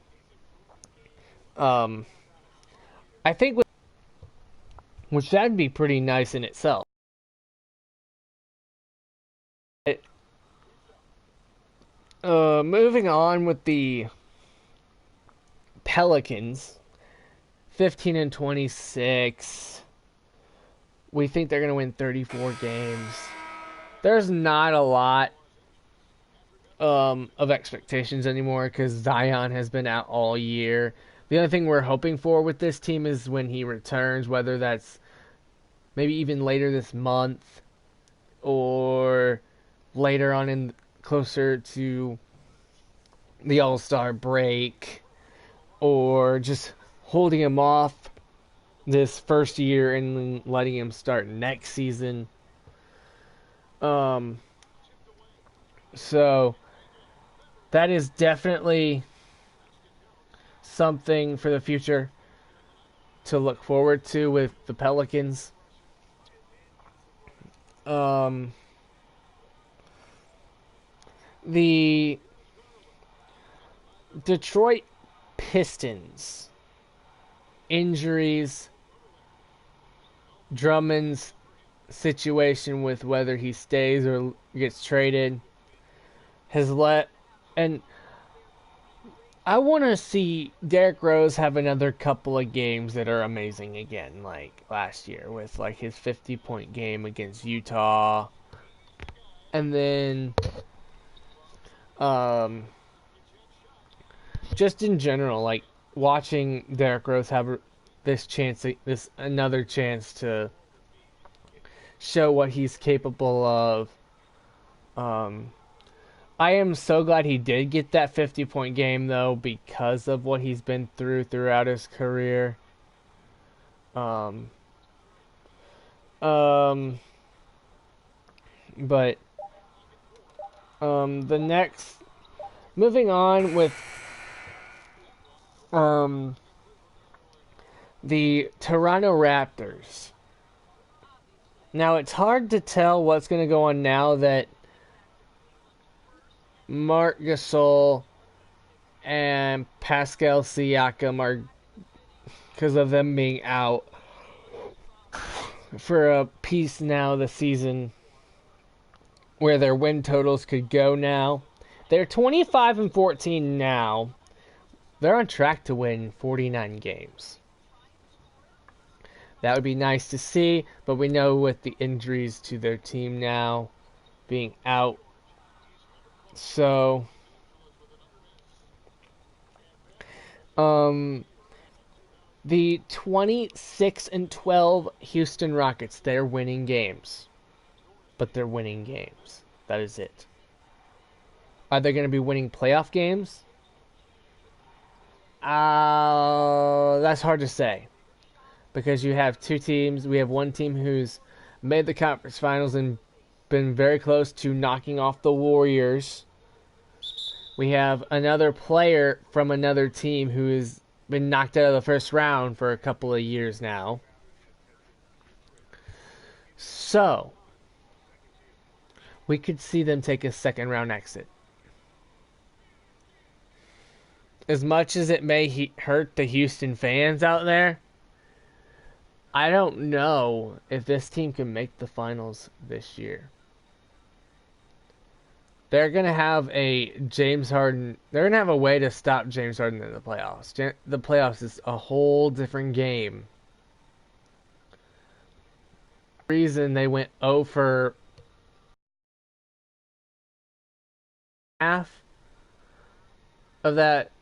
I think which that'd be pretty nice in itself. Moving on with the Pelicans, 15 and 26. We think they're going to win 34 games. There's not a lot of expectations anymore because Zion has been out all year. The only thing we're hoping for with this team is when he returns, whether that's maybe even later this month or later on in closer to the All-Star break, or just holding him off this first year and letting him start next season. So that is definitely something for the future to look forward to with the Pelicans. The Detroit Pistons, injuries, Drummond's situation with whether he stays or gets traded has let, and I want to see Derrick Rose have another couple of games that are amazing again, like last year with like his 50-point game against Utah, and then just in general, like watching Derrick Rose have this another chance to show what he's capable of. I am so glad he did get that 50-point game though, because of what he's been throughout his career. But the next, moving on with the Toronto Raptors. Now it's hard to tell what's going to go on now that Marc Gasol and Pascal Siakam are, because of them being out for a piece now this season, where their win totals could go now. They're 25 and 14 now. They're on track to win 49 games. That would be nice to see, but we know with the injuries to their team now being out. So, the 26 and 12 Houston Rockets, they're winning games. But they're winning games. That is it. Are they going to be winning playoff games? That's hard to say. Because you have two teams. We have one team who's made the conference finals and been very close to knocking off the Warriors. We have another player from another team who has been knocked out of the first round for a couple of years now. So, we could see them take a second round exit. As much as it may hurt the Houston fans out there, I don't know if this team can make the finals this year. They're going to have a James Harden. They're going to have a way to stop James Harden in the playoffs. The playoffs is a whole different game. The reason they went 0 for half of that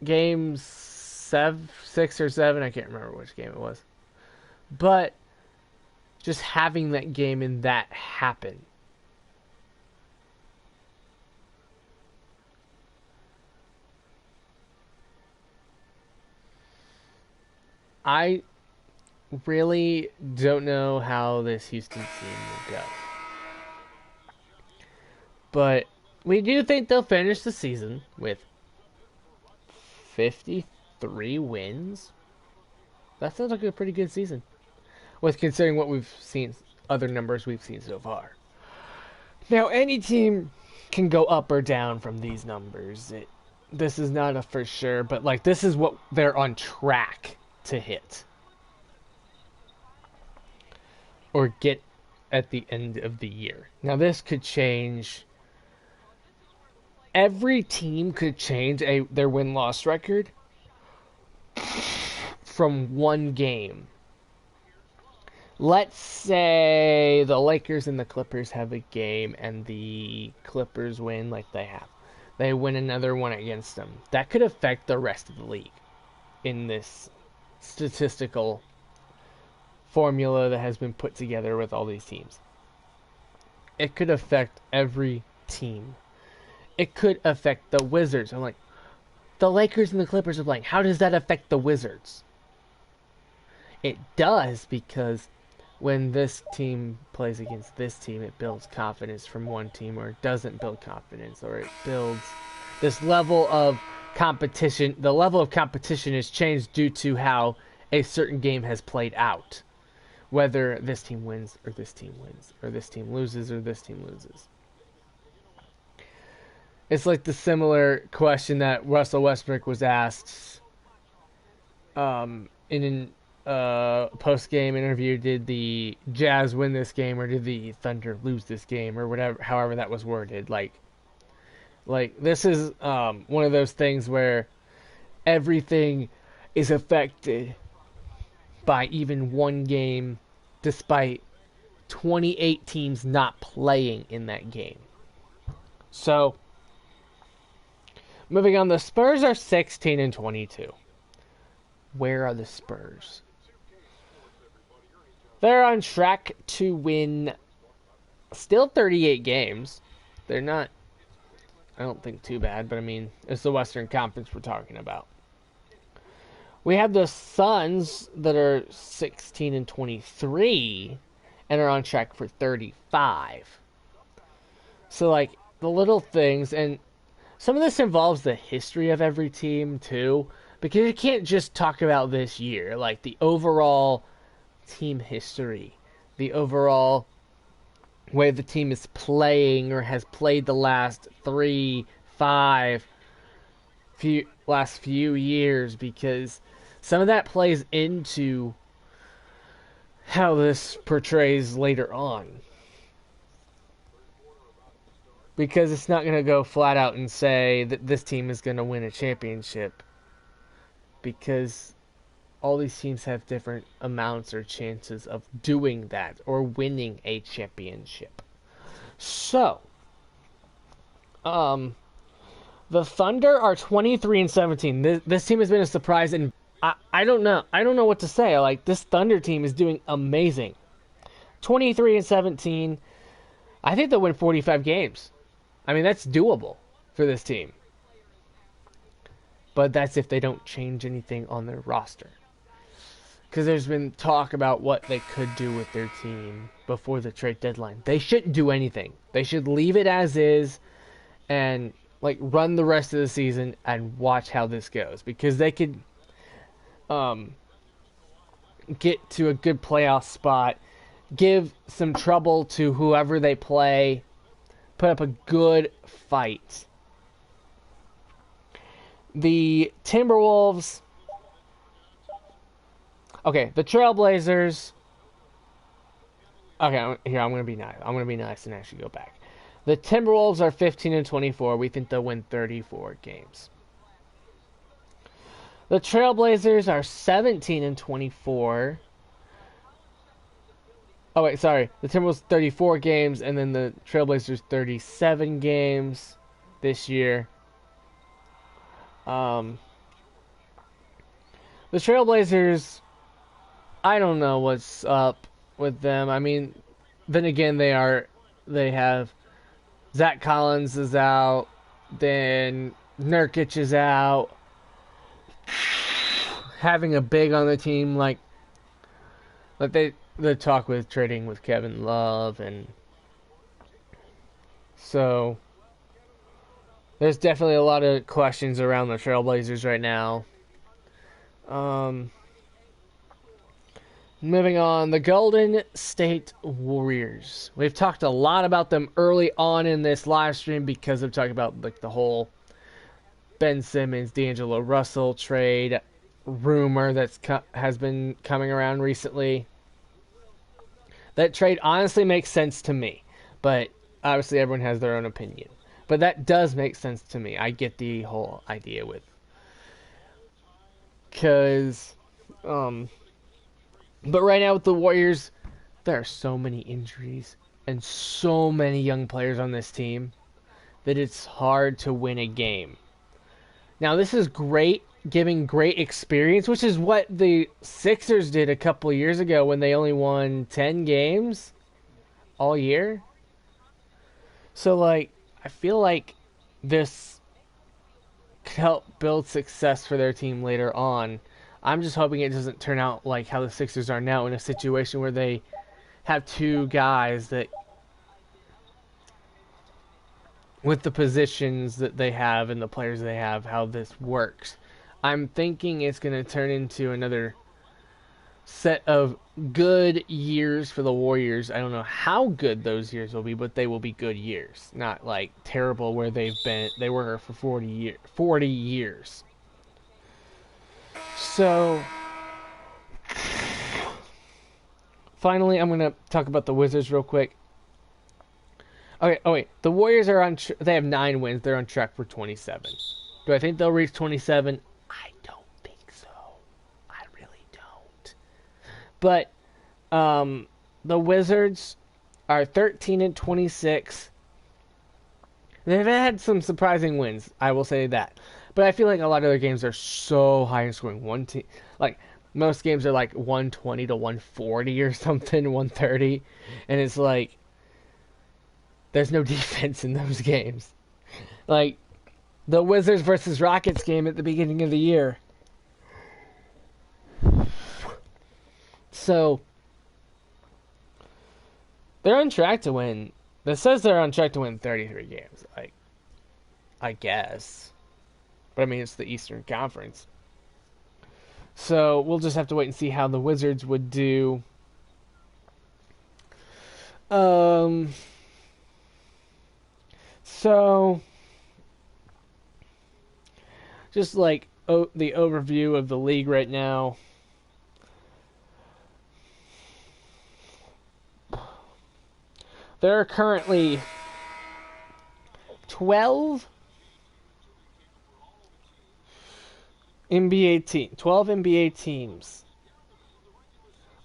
game 6 or 7, I can't remember which game it was. But just having that game and that happen. I really don't know how this Houston team will go. But we do think they'll finish the season with 53 wins. That sounds like a pretty good season, with considering what we've seen, other numbers we've seen so far. Now, any team can go up or down from these numbers. This is not a for sure, but like this is what they're on track to hit. or get at the end of the year. Now, this could change. Every team could change their win-loss record from one game. Let's say the Lakers and the Clippers have a game and the Clippers win like they have. They win another one against them. That could affect the rest of the league in this statistical formula that has been put together with all these teams. It could affect every team. It could affect the Wizards. I'm like, the Lakers and the Clippers are playing. How does that affect the Wizards? It does, because when this team plays against this team, it builds confidence from one team, or it doesn't build confidence, or it builds this level of competition. The level of competition is changed due to how a certain game has played out. Whether this team wins, or this team wins, or this team loses, or this team loses. It's like the similar question that Russell Westbrook was asked in an post-game interview. Did the Jazz win this game, or did the Thunder lose this game, or whatever, however that was worded. Like this is one of those things where everything is affected by even one game, despite 28 teams not playing in that game. So, moving on, the Spurs are 16-22. Where are the Spurs? They're on track to win still 38 games. They're not, I don't think, too bad, but I mean, it's the Western Conference we're talking about. We have the Suns that are 16-23 and are on track for 35. So, like, the little things, and some of this involves the history of every team, too, because you can't just talk about this year. Like, the overall team history, the overall way the team is playing or has played the last 5 few years, because some of that plays into how this portrays later on. Because it's not going to go flat out and say that this team is going to win a championship, because all these teams have different amounts or chances of doing that or winning a championship. So, the Thunder are 23-17. This team has been a surprise, and I don't know. I don't know what to say. Like, this Thunder team is doing amazing. 23-17. I think they'll win 45 games. I mean, that's doable for this team. But that's if they don't change anything on their roster. Because there's been talk about what they could do with their team before the trade deadline. They shouldn't do anything. They should leave it as is and, like, run the rest of the season and watch how this goes. Because they could get to a good playoff spot, give some trouble to whoever they play, put up a good fight. The Timberwolves... Okay, the Trailblazers... Okay, here, I'm going to be nice. I'm going to be nice and actually go back. The Timberwolves are 15-24. We think they'll win 34 games. The Trailblazers are 17-24. Oh, wait, sorry. The Timberwolves 34 games, and then the Trailblazers 37 games this year. The Trailblazers, I don't know what's up with them. I mean, then again, they have Zach Collins is out, then Nurkic is out. Having a big on the team, like the talk with trading with Kevin Love, and so there's definitely a lot of questions around the Trailblazers right now. Moving on, the Golden State Warriors. We've talked a lot about them early on in this live stream because I've talked about, like, the whole Ben Simmons, D'Angelo Russell trade rumor has been coming around recently. That trade honestly makes sense to me, but obviously everyone has their own opinion. But that does make sense to me. I get the whole idea with, because, but right now with the Warriors, there are so many injuries and so many young players on this team that it's hard to win a game. Now, this is great, giving great experience, which is what the Sixers did a couple years ago when they only won 10 games all year. So, like, I feel like this could help build success for their team later on. I'm just hoping it doesn't turn out like how the Sixers are now, in a situation where they have two guys that, with the positions that they have and the players they have, how this works. I'm thinking it's going to turn into another set of good years for the Warriors. I don't know how good those years will be, but they will be good years. Not like terrible where they were for 40 years. So, finally, I'm going to talk about the Wizards real quick. Okay, oh wait, the Warriors are they have 9 wins. They're on track for 27. Do I think they'll reach 27? I don't think so. I really don't. But the Wizards are 13-26. They've had some surprising wins, I will say that. But I feel like a lot of their games are so high in scoring. One team, like most games are like 120 to 140 or something, 130, and it's like there's no defense in those games. Like the Wizards versus Rockets game at the beginning of the year. So they're on track to win. That says they're on track to win 33 games. Like, I guess. But I mean, it's the Eastern Conference. So we'll just have to wait and see how the Wizards would do. So, just like the overview of the league right now. There are currently 12 NBA teams.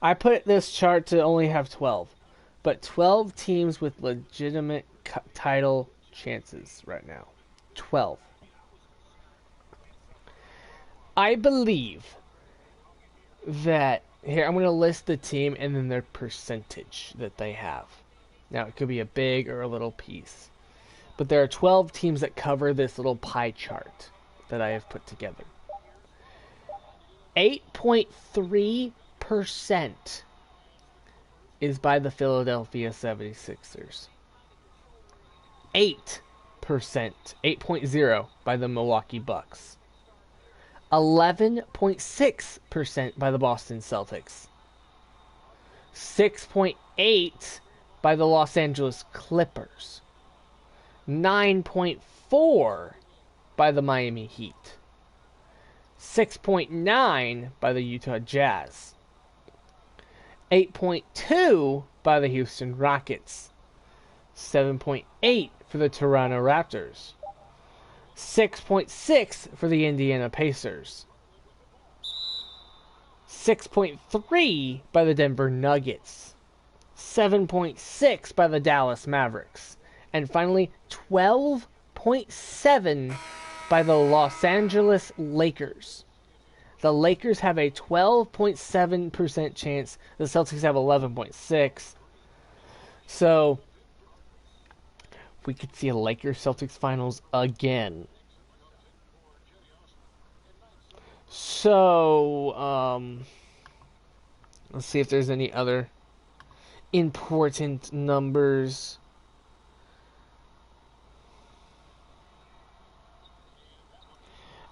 I put this chart to only have 12, but 12 teams with legitimate title chances right now. 12. I believe that here I'm going to list the team and then their percentage that they have. Now, it could be a big or a little piece. But there are 12 teams that cover this little pie chart that I have put together. 8.3% is by the Philadelphia 76ers. 8.0 by the Milwaukee Bucks. 11.6% by the Boston Celtics. 6.8% by the Los Angeles Clippers. 9.4% by the Miami Heat. 6.9% by the Utah Jazz. 8.2% by the Houston Rockets. 7.8% for the Toronto Raptors. 6.6% for the Indiana Pacers. 6.3% by the Denver Nuggets. 7.6% by the Dallas Mavericks. And finally, 12.7% by the Los Angeles Lakers. The Lakers have a 12.7% chance. The Celtics have 11.6%. So, we could see a Lakers-Celtics finals again. So, let's see if there's any other important numbers.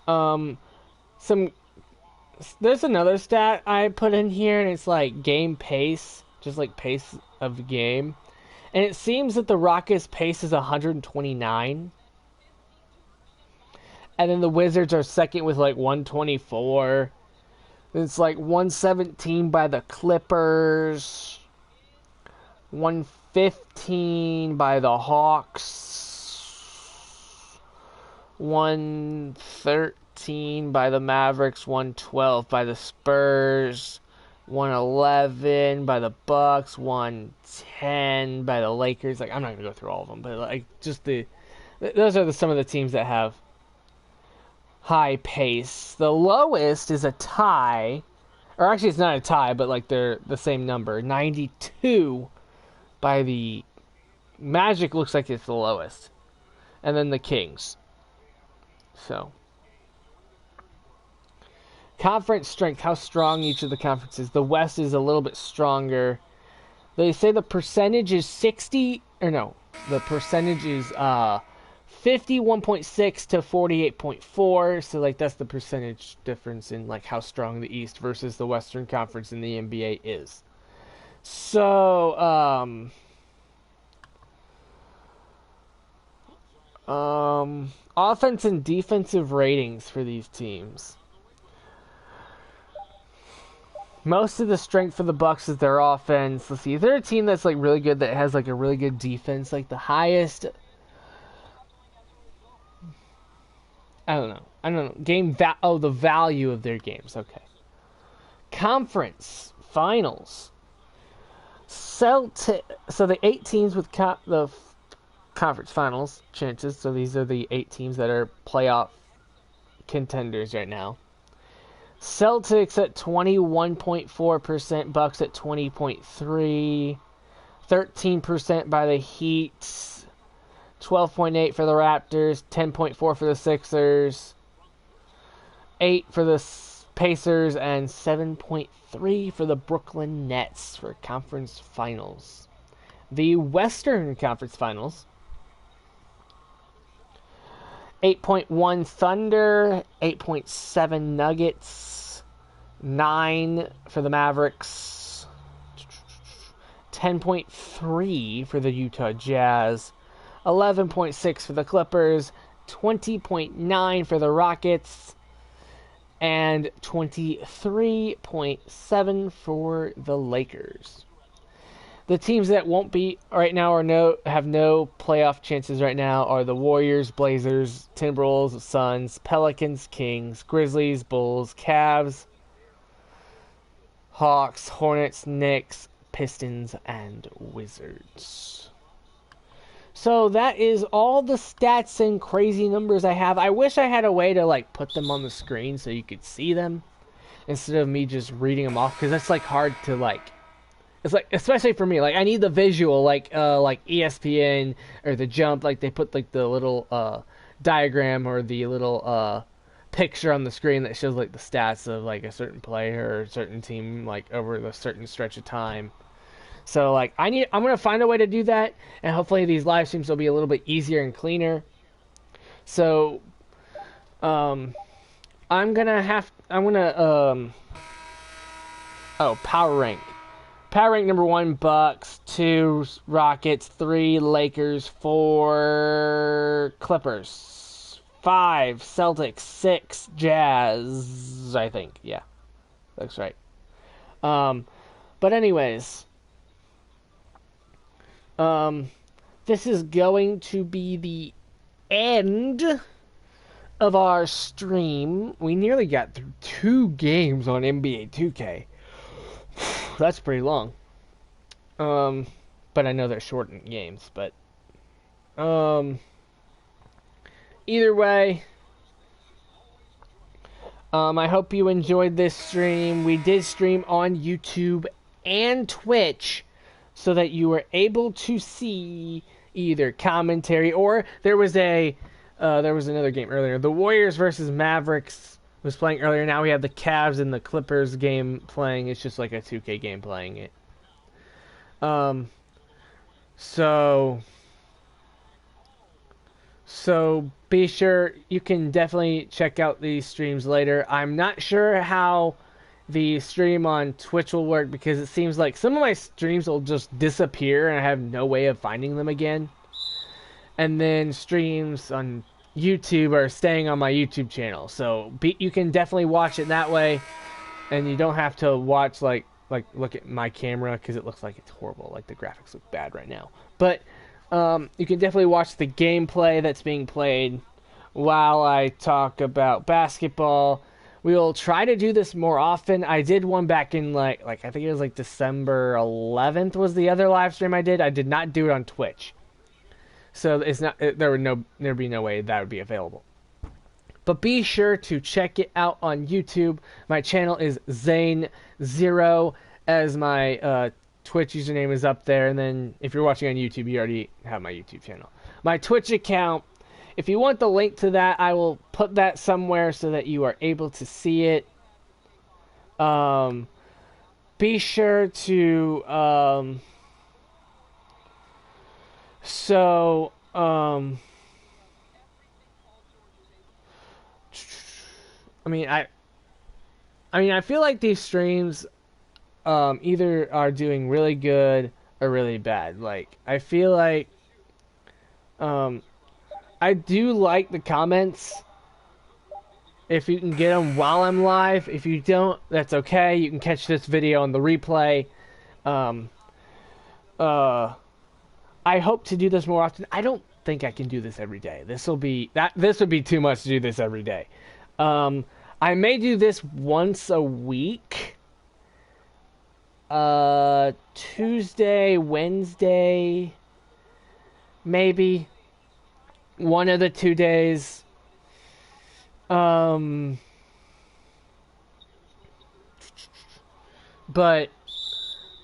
There's another stat I put in here, and it's like game pace, just like pace of game. And it seems that the Rockets' pace is 129. And then the Wizards are second with like 124. It's like 117 by the Clippers. 115 by the Hawks, 113 by the Mavericks, 112 by the Spurs, 111 by the Bucks, 110 by the Lakers. Like, I'm not gonna go through all of them, but like just those are some of the teams that have high pace. The lowest is a tie, or actually it's not a tie, but like they're the same number. 92 by the Magic looks like it's the lowest, and then the Kings. So, conference strength, how strong each of the conferences. The West is a little bit stronger. They say the percentage is 60, or no, the percentage is 51.6 to 48.4. So like that's the percentage difference in like how strong the East versus the Western Conference in the NBA is. So offense and defensive ratings for these teams. Most of the strength for the Bucks is their offense. Let's see, is there a team that's like really good that has like a really good defense? Like the highest, I don't know. The value of their games. Okay. Conference finals. So the 8 teams with the conference finals chances. So these are the 8 teams that are playoff contenders right now. Celtics at 21.4%, Bucks at 20.3%, 13% by the Heat, 12.8 for the Raptors, 10.4 for the Sixers, 8 for the Pacers, and 7.3 for the Brooklyn Nets for conference finals. The Western Conference Finals. 8.1 Thunder, 8.7 Nuggets, 9 for the Mavericks, 10.3 for the Utah Jazz, 11.6 for the Clippers, 20.9 for the Rockets, and 23.7 for the Lakers. The teams that won't be right now or have no playoff chances right now are the Warriors, Blazers, Timberwolves, Suns, Pelicans, Kings, Grizzlies, Bulls, Cavs, Hawks, Hornets, Knicks, Pistons, and Wizards. So that is all the stats and crazy numbers I have. I wish I had a way to like put them on the screen so you could see them instead of me just reading them off, because that's like hard to like. It's like, especially for me, like I need the visual, like ESPN or the Jump, like they put like the little diagram or the little picture on the screen that shows like the stats of like a certain player or a certain team like over a certain stretch of time. So like I'm gonna find a way to do that, and hopefully these live streams will be a little bit easier and cleaner. So power rank. Power rank number 1, Bucks. 2, Rockets. 3, Lakers. 4, Clippers. 5, Celtics. 6, Jazz. I think, yeah, that's right. But anyways, this is going to be the end of our stream. We nearly got through 2 games on NBA 2K. That's pretty long. But I know they're shortened games, but either way, I hope you enjoyed this stream. We did stream on YouTube and Twitch so that you were able to see either commentary, or there was another game earlier. The Warriors versus Mavericks was playing earlier. Now we have the Cavs and the Clippers game playing. It's just like a 2K game playing it. So be sure, you can definitely check out these streams later. I'm not sure how the stream on Twitch will work, because it seems like some of my streams will just disappear and I have no way of finding them again. And then streams on YouTube are staying on my YouTube channel, so you can definitely watch it that way, and you don't have to watch like like look at my camera because it looks like it's horrible. Like the graphics look bad right now. But you can definitely watch the gameplay that's being played while I talk about basketball. We will try to do this more often. I did one back in like I think it was like December 11th was the other live stream I did. I did not do it on Twitch, so it's not there'd be no way that would be available. But be sure to check it out on YouTube. My channel is Zane0, as my Twitch username is up there. And then if you're watching on YouTube, you already have my YouTube channel. My Twitch account, if you want the link to that, I will put that somewhere so that you are able to see it. Be sure to... I feel like these streams either are doing really good or really bad. Like, I feel like I do like the comments if you can get them while I'm live. If you don't, that's okay. You can catch this video on the replay. I hope to do this more often. I don't think I can do this every day. This would be too much to do this every day. I may do this once a week. Tuesday, Wednesday, maybe. One of the 2 days. But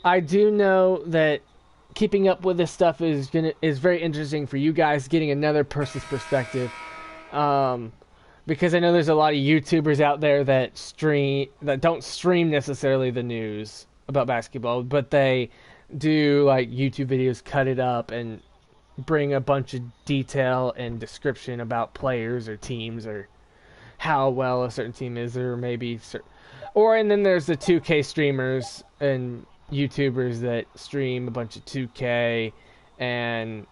I do know that keeping up with this stuff is very interesting for you guys, getting another person's perspective. Because I know there's a lot of YouTubers out there that don't stream necessarily the news about basketball, but they do like YouTube videos, cut it up, and bring a bunch of detail and description about players or teams or how well a certain team is, or maybe and then there's the 2K streamers and YouTubers that stream a bunch of 2K and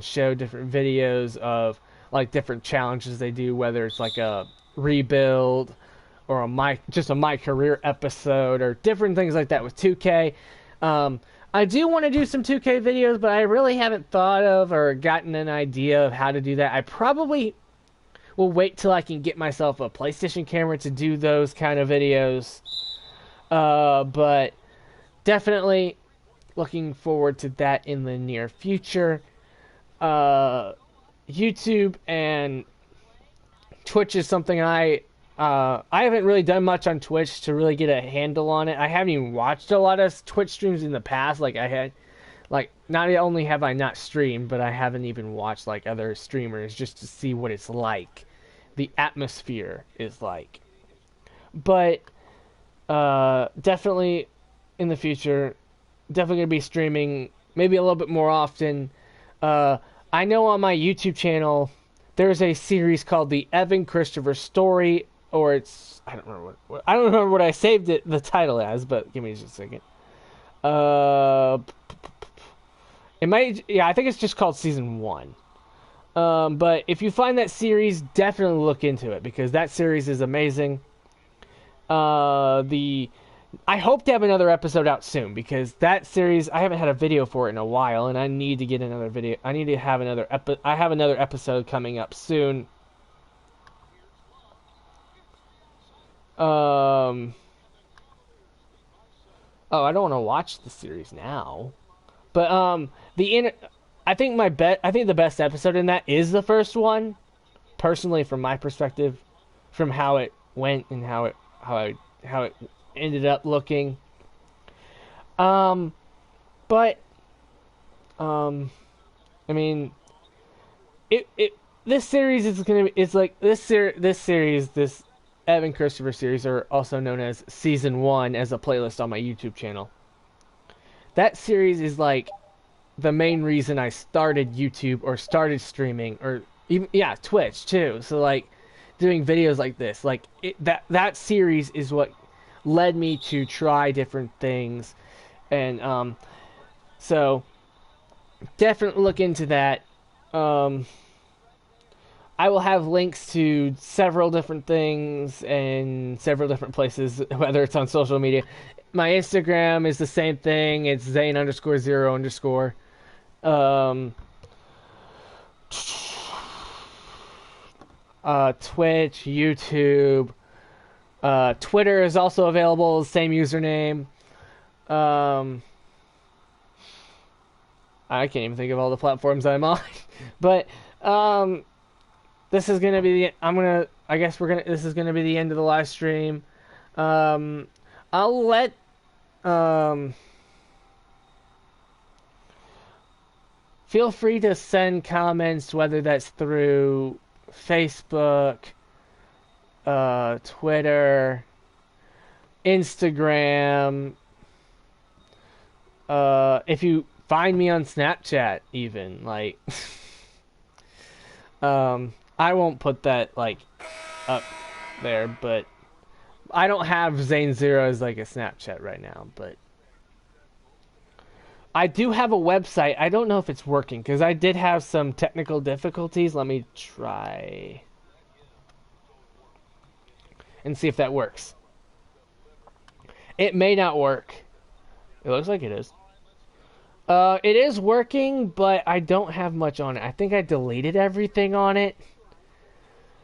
show different videos of like different challenges they do, whether it's like a rebuild or just a My Career episode or different things like that with 2K. I do want to do some 2K videos, but I really haven't thought of or gotten an idea of how to do that. I probably will wait till I can get myself a PlayStation camera to do those kind of videos. But definitely looking forward to that in the near future. YouTube and Twitch is something I haven't really done much on Twitch to really get a handle on it. I haven't even watched a lot of Twitch streams in the past. Not only have I not streamed, but I haven't even watched like other streamers just to see what it's like, the atmosphere is like. But definitely in the future, definitely gonna be streaming maybe a little bit more often. I know on my YouTube channel there's a series called the Evan Christopher Story, or I don't remember what I saved the title as, but give me just a second. I think it's just called Season 1. But if you find that series, definitely look into it, because that series is amazing. I hope to have another episode out soon, because that series, I haven't had a video for it in a while, and I need to get another video. I need to have another I have another episode coming up soon. I don't want to watch the series now. But I think the best episode in that is the first one, personally, from my perspective, from how it went and how it ended up looking. This series is this Evan Christopher series, are also known as Season 1 as a playlist on my YouTube channel. That series is like the main reason I started YouTube or started streaming, or even Twitch too. So like doing videos like this, like that series is what led me to try different things, and so definitely look into that. I I will have links to several different things and several different places, whether it's on social media. My Instagram is the same thing. It's Zane underscore zero underscore. Um, Twitch, YouTube, Twitter is also available. Same username. Um, I can't even think of all the platforms I'm on, but this is gonna be the. I'm gonna. I guess we're gonna. This is gonna be the end of the live stream. Um, I'll let. Feel free to send comments, whether that's through Facebook, Twitter, Instagram. If you find me on Snapchat, even like, I won't put that like up there, but I don't have Zane Zero as like a Snapchat right now, but I do have a website. I don't know if it's working because I did have some technical difficulties. Let me try and see if that works. It may not work. It looks like it is. It is working, but I don't have much on it. I think I deleted everything on it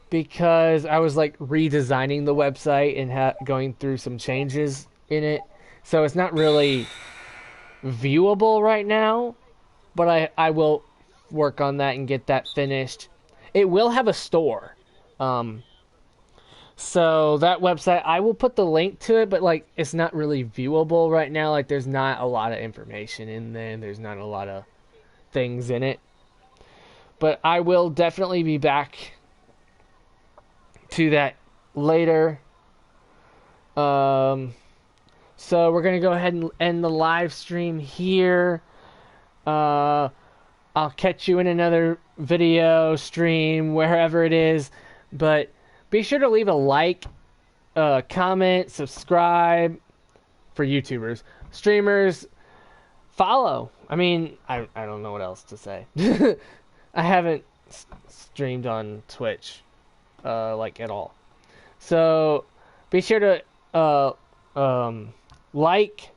because I was like redesigning the website and going through some changes in it. So it's not really viewable right now, but I will work on that and get that finished. It will have a store. So that website, I will put the link to it, but like it's not really viewable right now. Like there's not a lot of information in there. There's not a lot of things in it. But I will definitely be back to that later. So we're going to go ahead and end the live stream here. I'll catch you in another video, stream, wherever it is. But be sure to leave a like, comment, subscribe for YouTubers. Streamers, follow. I mean, I don't know what else to say. I haven't streamed on Twitch, like at all. So be sure to like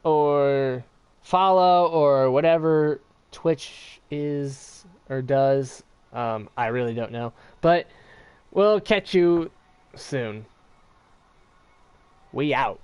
or follow or whatever Twitch is or does. I really don't know. But we'll catch you soon. We out.